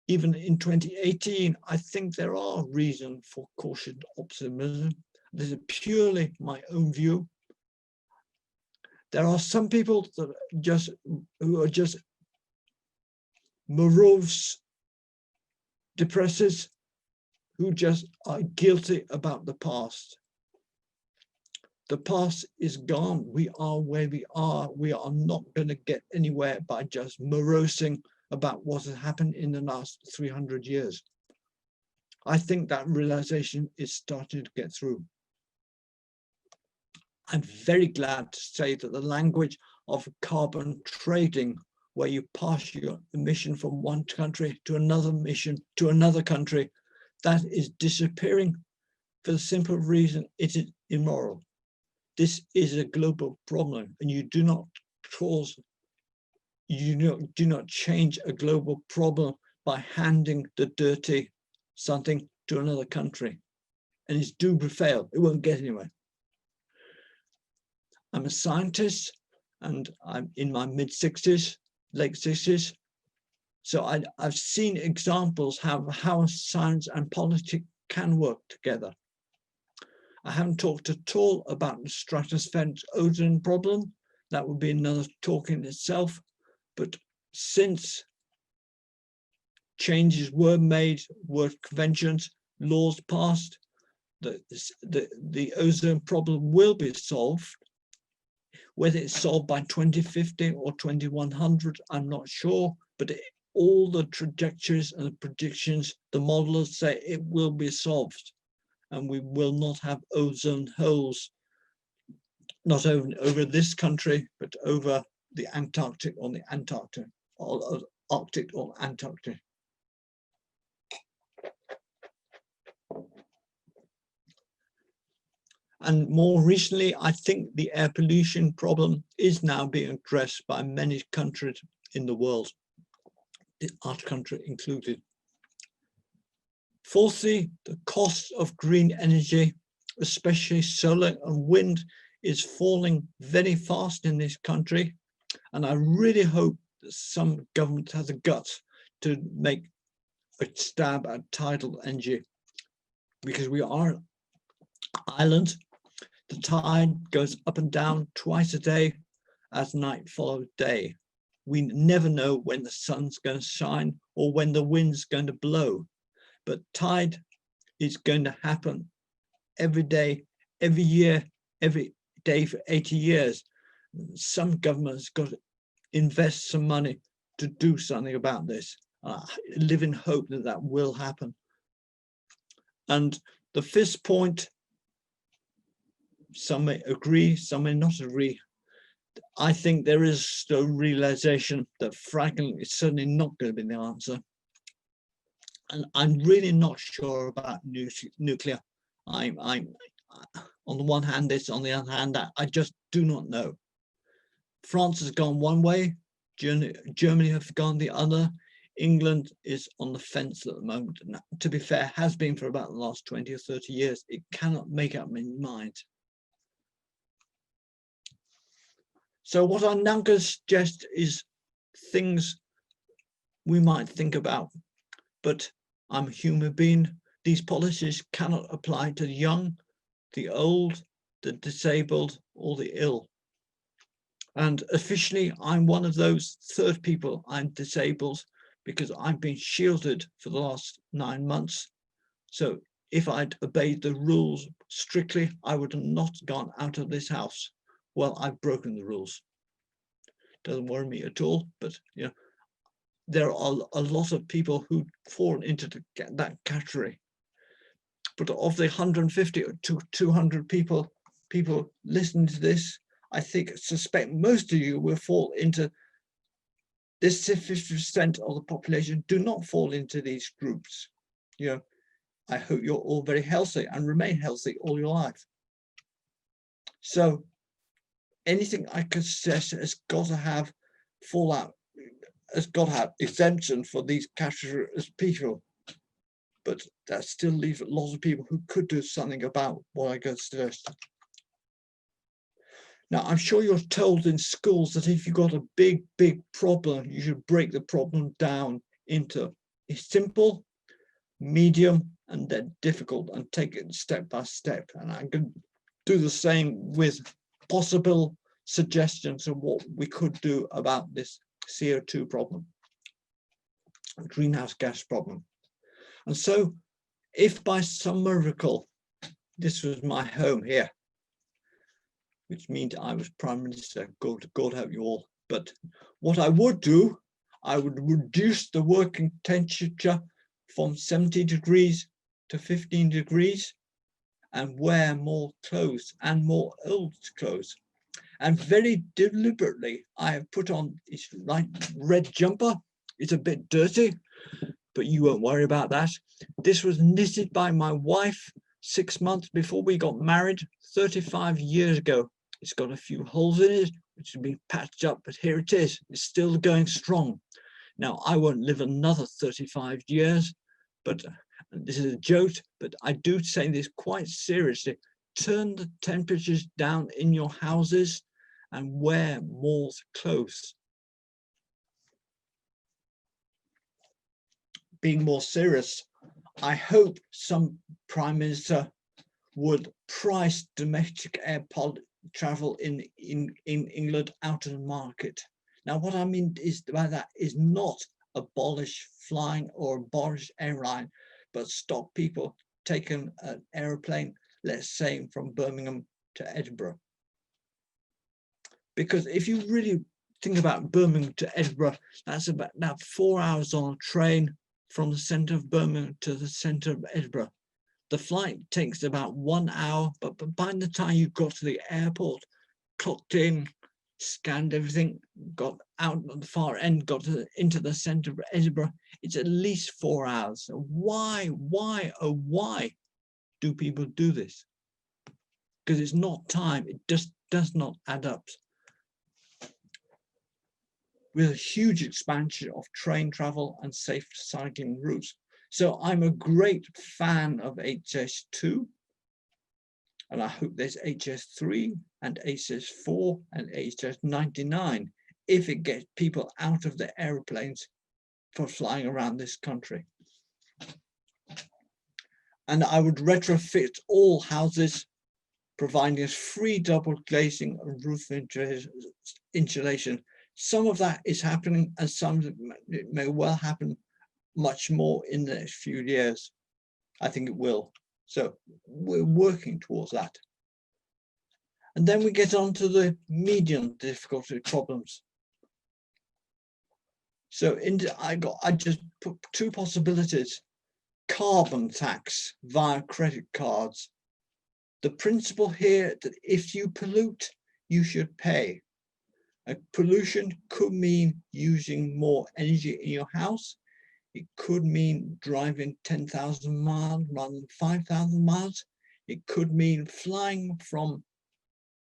even in 2018, I think there are reasons for cautious optimism. This is purely my own view. There are some people that who are just morose depressors who just are guilty about the past. The past is gone. We are where we are. We are not going to get anywhere by just morosing about what has happened in the last 300 years. I think that realization is starting to get through. I'm very glad to say that the language of carbon trading, where you pass your emission from one country to another emission to another country, that is disappearing for the simple reason it is immoral. This is a global problem, and you do not change a global problem by handing the dirty something to another country. And it's doomed to fail. It won't get anywhere. I'm a scientist, and I'm in my mid-60s, late 60s. So I've seen examples how science and politics can work together. I haven't talked at all about the stratospheric ozone problem. That would be another talk in itself. But since changes were made, World conventions, laws passed, the ozone problem will be solved. Whether it's solved by 2050 or 2100, I'm not sure, but all the trajectories and the predictions, the modelers say it will be solved, and we will not have ozone holes, not over this country, but over the Antarctic or the Antarctic, or Arctic or Antarctic. And more recently, I think the air pollution problem is now being addressed by many countries in the world, our country included. Fourthly, the cost of green energy, especially solar and wind, is falling very fast in this country. And I really hope that some government has the guts to make a stab at tidal energy, because we are an island. The tide goes up and down twice a day as night follows day. We never know when the sun's going to shine or when the wind's going to blow. But tide is going to happen every day, every year, every day for 80 years. Some government's got to invest some money to do something about this. I live in hope that that will happen. And the fifth point, some may agree, some may not agree. I think there is still realization that fracking is certainly not going to be the answer. And I'm really not sure about nuclear. I'm on the one hand this, on the other hand that. I just do not know. France has gone one way, Germany have gone the other. England is on the fence at the moment. And to be fair, has been for about the last 20 or 30 years. It cannot make up its mind. So what I'm now going to suggest is things we might think about. But I'm a human being. These policies cannot apply to the young, the old, the disabled, or the ill. And officially, I'm one of those third people. I'm disabled because I've been shielded for the last 9 months. So if I'd obeyed the rules strictly, I would have not gone out of this house. Well, I've broken the rules. Doesn't worry me at all, but you know, there are a lot of people who fall into that category. But of the 150 to 200 people listening to this, I suspect most of you will fall into this. 50% of the population do not fall into these groups. You know, I hope you're all very healthy and remain healthy all your life. So anything I could suggest has got to have has got to have exemption for these categories of people. But that still leaves a lot of people who could do something about what I could suggest. Now, I'm sure you're told in schools that if you've got a big problem, you should break the problem down into simple, medium, and then difficult, and take it step by step. And I can do the same with possible suggestions of what we could do about this CO2 problem, greenhouse gas problem. And so if by some miracle, this was my home here, which means I was Prime Minister, God help you all. But what I would do, I would reduce the working temperature from 70 degrees to 15 degrees and wear more clothes and more old clothes. And very deliberately, I have put on this light red jumper. It's a bit dirty, but you won't worry about that. This was knitted by my wife 6 months before we got married 35 years ago. It's got a few holes in it, which have been patched up, but here it is. It's still going strong. Now, I won't live another 35 years, but this is a joke, but I do say this quite seriously. Turn the temperatures down in your houses and wear more clothes. Being more serious, I hope some Prime Minister would price domestic air travel in England out of the market. Now, what I mean by that is not abolish flying or abolish airline, but stop people taking an aeroplane, let's say from Birmingham to Edinburgh. Because if you really think about Birmingham to Edinburgh, that's about now 4 hours on a train from the centre of Birmingham to the centre of Edinburgh. The flight takes about 1 hour, but by the time you got to the airport, clocked in, scanned everything, got out at the far end, got into the centre of Edinburgh, it's at least 4 hours. So why do people do this? because it's not time. It just does not add up. With a huge expansion of train travel and safe cycling routes. So I'm a great fan of HS2, and I hope there's HS3 and HS4 and HS99 if it gets people out of the airplanes for flying around this country. And I would retrofit all houses, providing us free double glazing and roof insulation. Some of that is happening, and some of it may well happen much more in the next few years. I think it will. So we're working towards that. And then we get on to the medium difficulty problems. So I just put two possibilities: carbon tax via credit cards. The principle here that if you pollute, you should pay. Pollution could mean using more energy in your house. It could mean driving 10,000 miles rather than 5,000 miles. It could mean flying from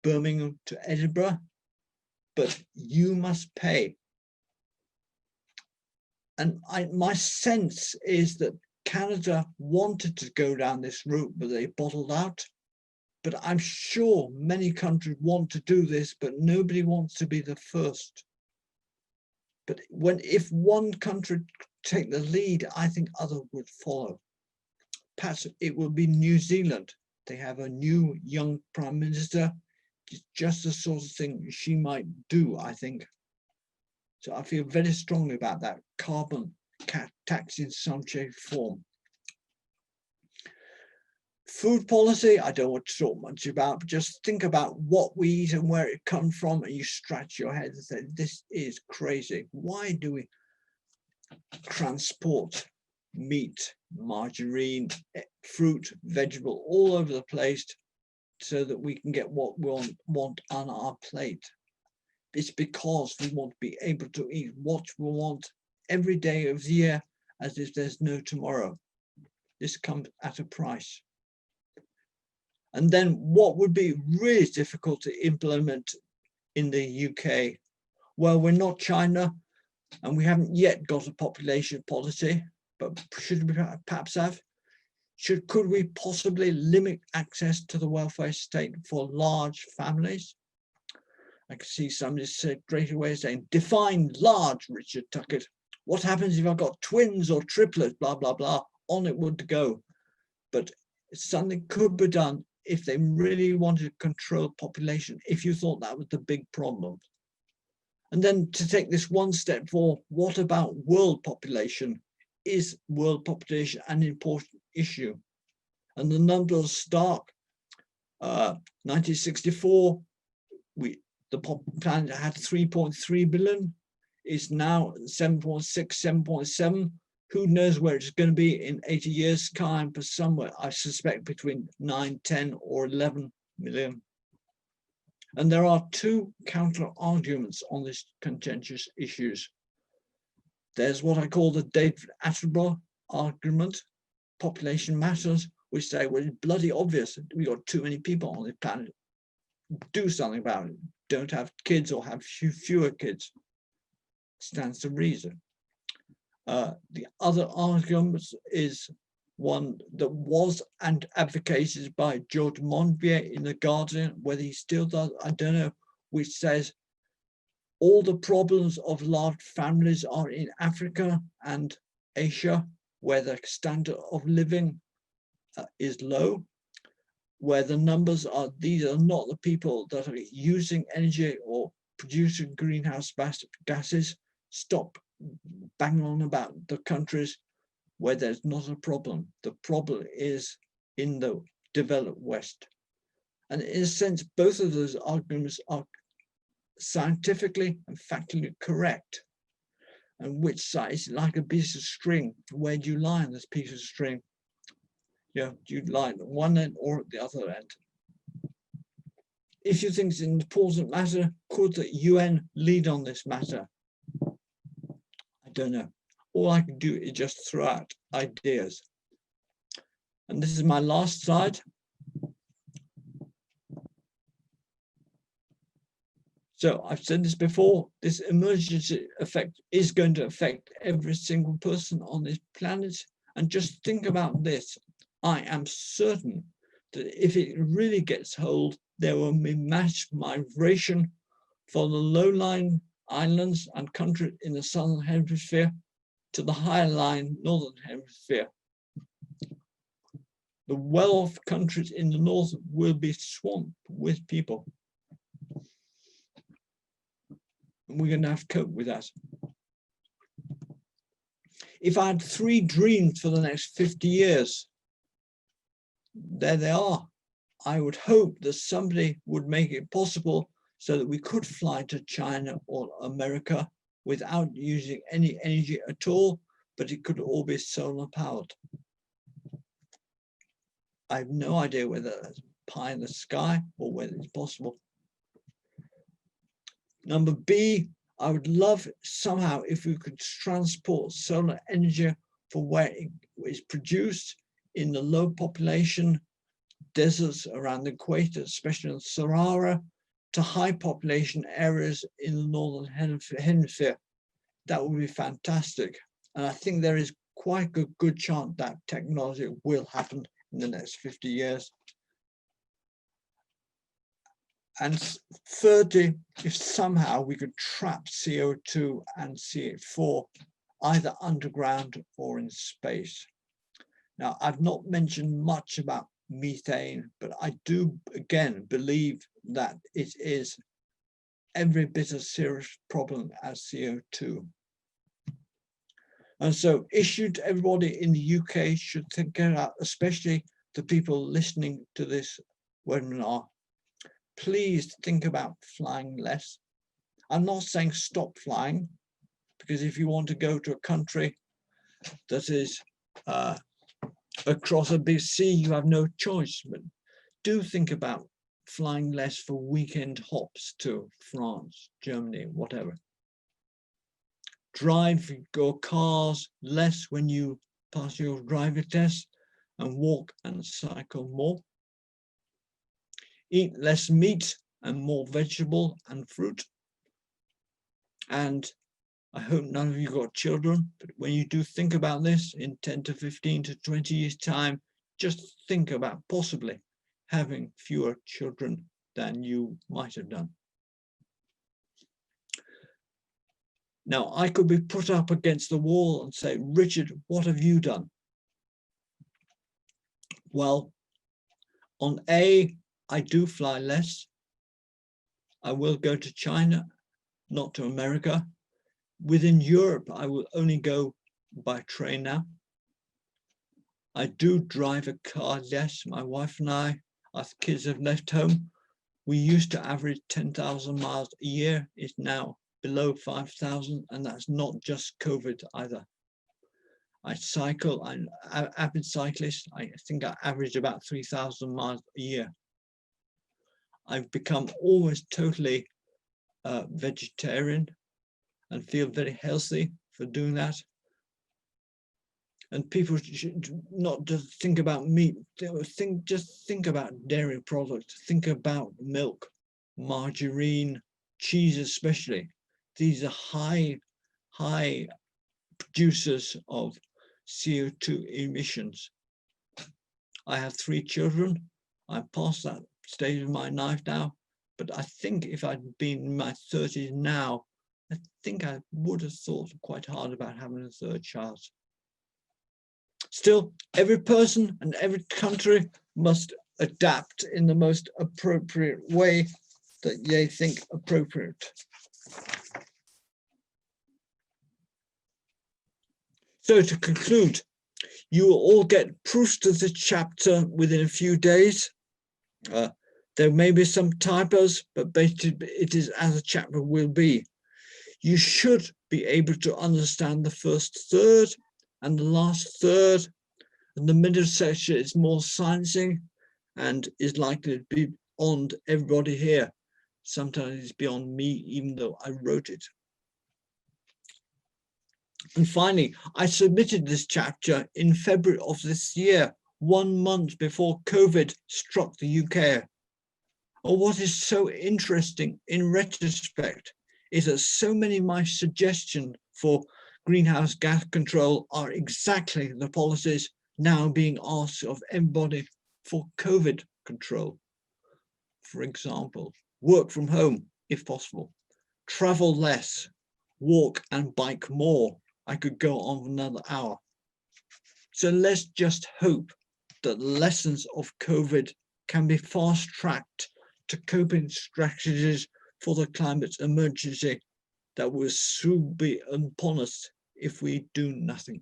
Birmingham to Edinburgh, but you must pay. And my sense is that Canada wanted to go down this route, but they bottled out. But I'm sure many countries want to do this, but nobody wants to be the first. But if one country take the lead, I think others would follow. Perhaps it will be New Zealand. They have a new young prime minister. It's just the sort of thing she might do, I think. So I feel very strongly about that carbon tax in some shape or form. Food policy, I don't want to talk much about, but just think about what we eat and where it comes from, and you scratch your head and say, this is crazy. Why do we transport meat, margarine, fruit, vegetable all over the place so that we can get what we want on our plate? It's because we want to be able to eat what we want every day of the year as if there's no tomorrow. This comes at a price. And then what would be really difficult to implement in the UK? Well, we're not China, and we haven't yet got a population policy, but should we perhaps have? Could we possibly limit access to the welfare state for large families? I can see somebody straight away saying, define large, Richard Tuckett. What happens if I've got twins or triplets, blah, blah, blah, on it would go. But something could be done if they really wanted to control population, if you thought that was the big problem. And then to take this one step forward, what about world population? Is world population an important issue? And the numbers are stark. 1964, the planet had 3.3 billion. It's now 7.6, 7.7. Who knows where it's going to be in 80 years' time, but somewhere, I suspect, between 9, 10, or 11 million. And there are two counter arguments on these contentious issues. There's what I call the David Attenborough argument, population matters, which say, well, it's bloody obvious we've got too many people on the planet. Do something about it. Don't have kids or have fewer kids. Stands to reason. The other argument is one that was and advocated by George Monbiot in The Guardian, whether he still does, I don't know, which says all the problems of large families are in Africa and Asia, where the standard of living is low, where the numbers are, these are not the people that are using energy or producing greenhouse gases. Stop banging on about the countries where there's not a problem. The problem is in the developed West. And in a sense, both of those arguments are scientifically and factually correct. And which side is like a piece of string? Where do you lie on this piece of string? Do you lie at one end or at the other end? If you think it's an important matter, could the UN lead on this matter? I don't know. All I can do is just throw out ideas. And this is my last slide. So I've said this before, this emergency effect is going to affect every single person on this planet. And just think about this. I am certain that if it really gets hold, there will be mass migration from the low-lying islands and countries in the southern hemisphere to the higher-lying northern hemisphere. The well-off countries in the north will be swamped with people. We're going to have to cope with that. If I had 3 dreams for the next 50 years, there they are. I would hope that somebody would make it possible so that we could fly to China or America without using any energy at all, but it could all be solar powered. I have no idea whether that's pie in the sky or whether it's possible. Number B, I would love somehow if we could transport solar energy for where it is produced in the low population deserts around the equator, especially in the Sahara, to high population areas in the northern hemisphere. That would be fantastic. And I think there is quite a good chance that technology will happen in the next 50 years. And thirdly, if somehow we could trap CO2 and CH4 either underground or in space. Now, I've not mentioned much about methane, but I do again believe that it is every bit as serious problem as CO2. And so issue to everybody in the UK should think about, especially the people listening to this webinar, please think about flying less. I'm not saying stop flying, because if you want to go to a country that is across a big sea, you have no choice. But do think about flying less for weekend hops to France, Germany, whatever. Drive your cars less when you pass your driving test, and walk and cycle more. Eat less meat and more vegetable and fruit. And I hope none of you got children, but when you do think about this in 10 to 15 to 20 years time, just think about possibly having fewer children than you might have done. Now, I could be put up against the wall and say, Richard, what have you done? Well, on A, I do fly less. I will go to China, not to America. Within Europe, I will only go by train now. I do drive a car less. My wife and I, our kids have left home. We used to average 10,000 miles a year. It's now below 5,000, and that's not just COVID either. I cycle, I'm an avid cyclist. I think I average about 3,000 miles a year. I've become almost totally vegetarian and feel very healthy for doing that. And people should not just think about meat, just think about dairy products, think about milk, margarine, cheese especially. These are high producers of CO2 emissions. I have 3 children. I'm past that stage of my life now, but I think if I'd been in my 30s now, I think I would have thought quite hard about having a 3rd child. Still, every person and every country must adapt in the most appropriate way that they think appropriate. So to conclude, you will all get proofs to the chapter within a few days. There may be some typos, but basically it is as a chapter will be. You should be able to understand the first third and the last third, and the middle section is more sciencing and is likely to be beyond everybody here. Sometimes it's beyond me, even though I wrote it. And finally, I submitted this chapter in February of this year, 1 month before COVID struck the UK. Or what is so interesting in retrospect is that so many of my suggestions for greenhouse gas control are exactly the policies now being asked of everybody for COVID control. For example, work from home if possible, travel less, walk and bike more. I could go on another hour. So let's just hope that the lessons of COVID can be fast-tracked to coping strategies for the climate emergency that will soon be upon us if we do nothing.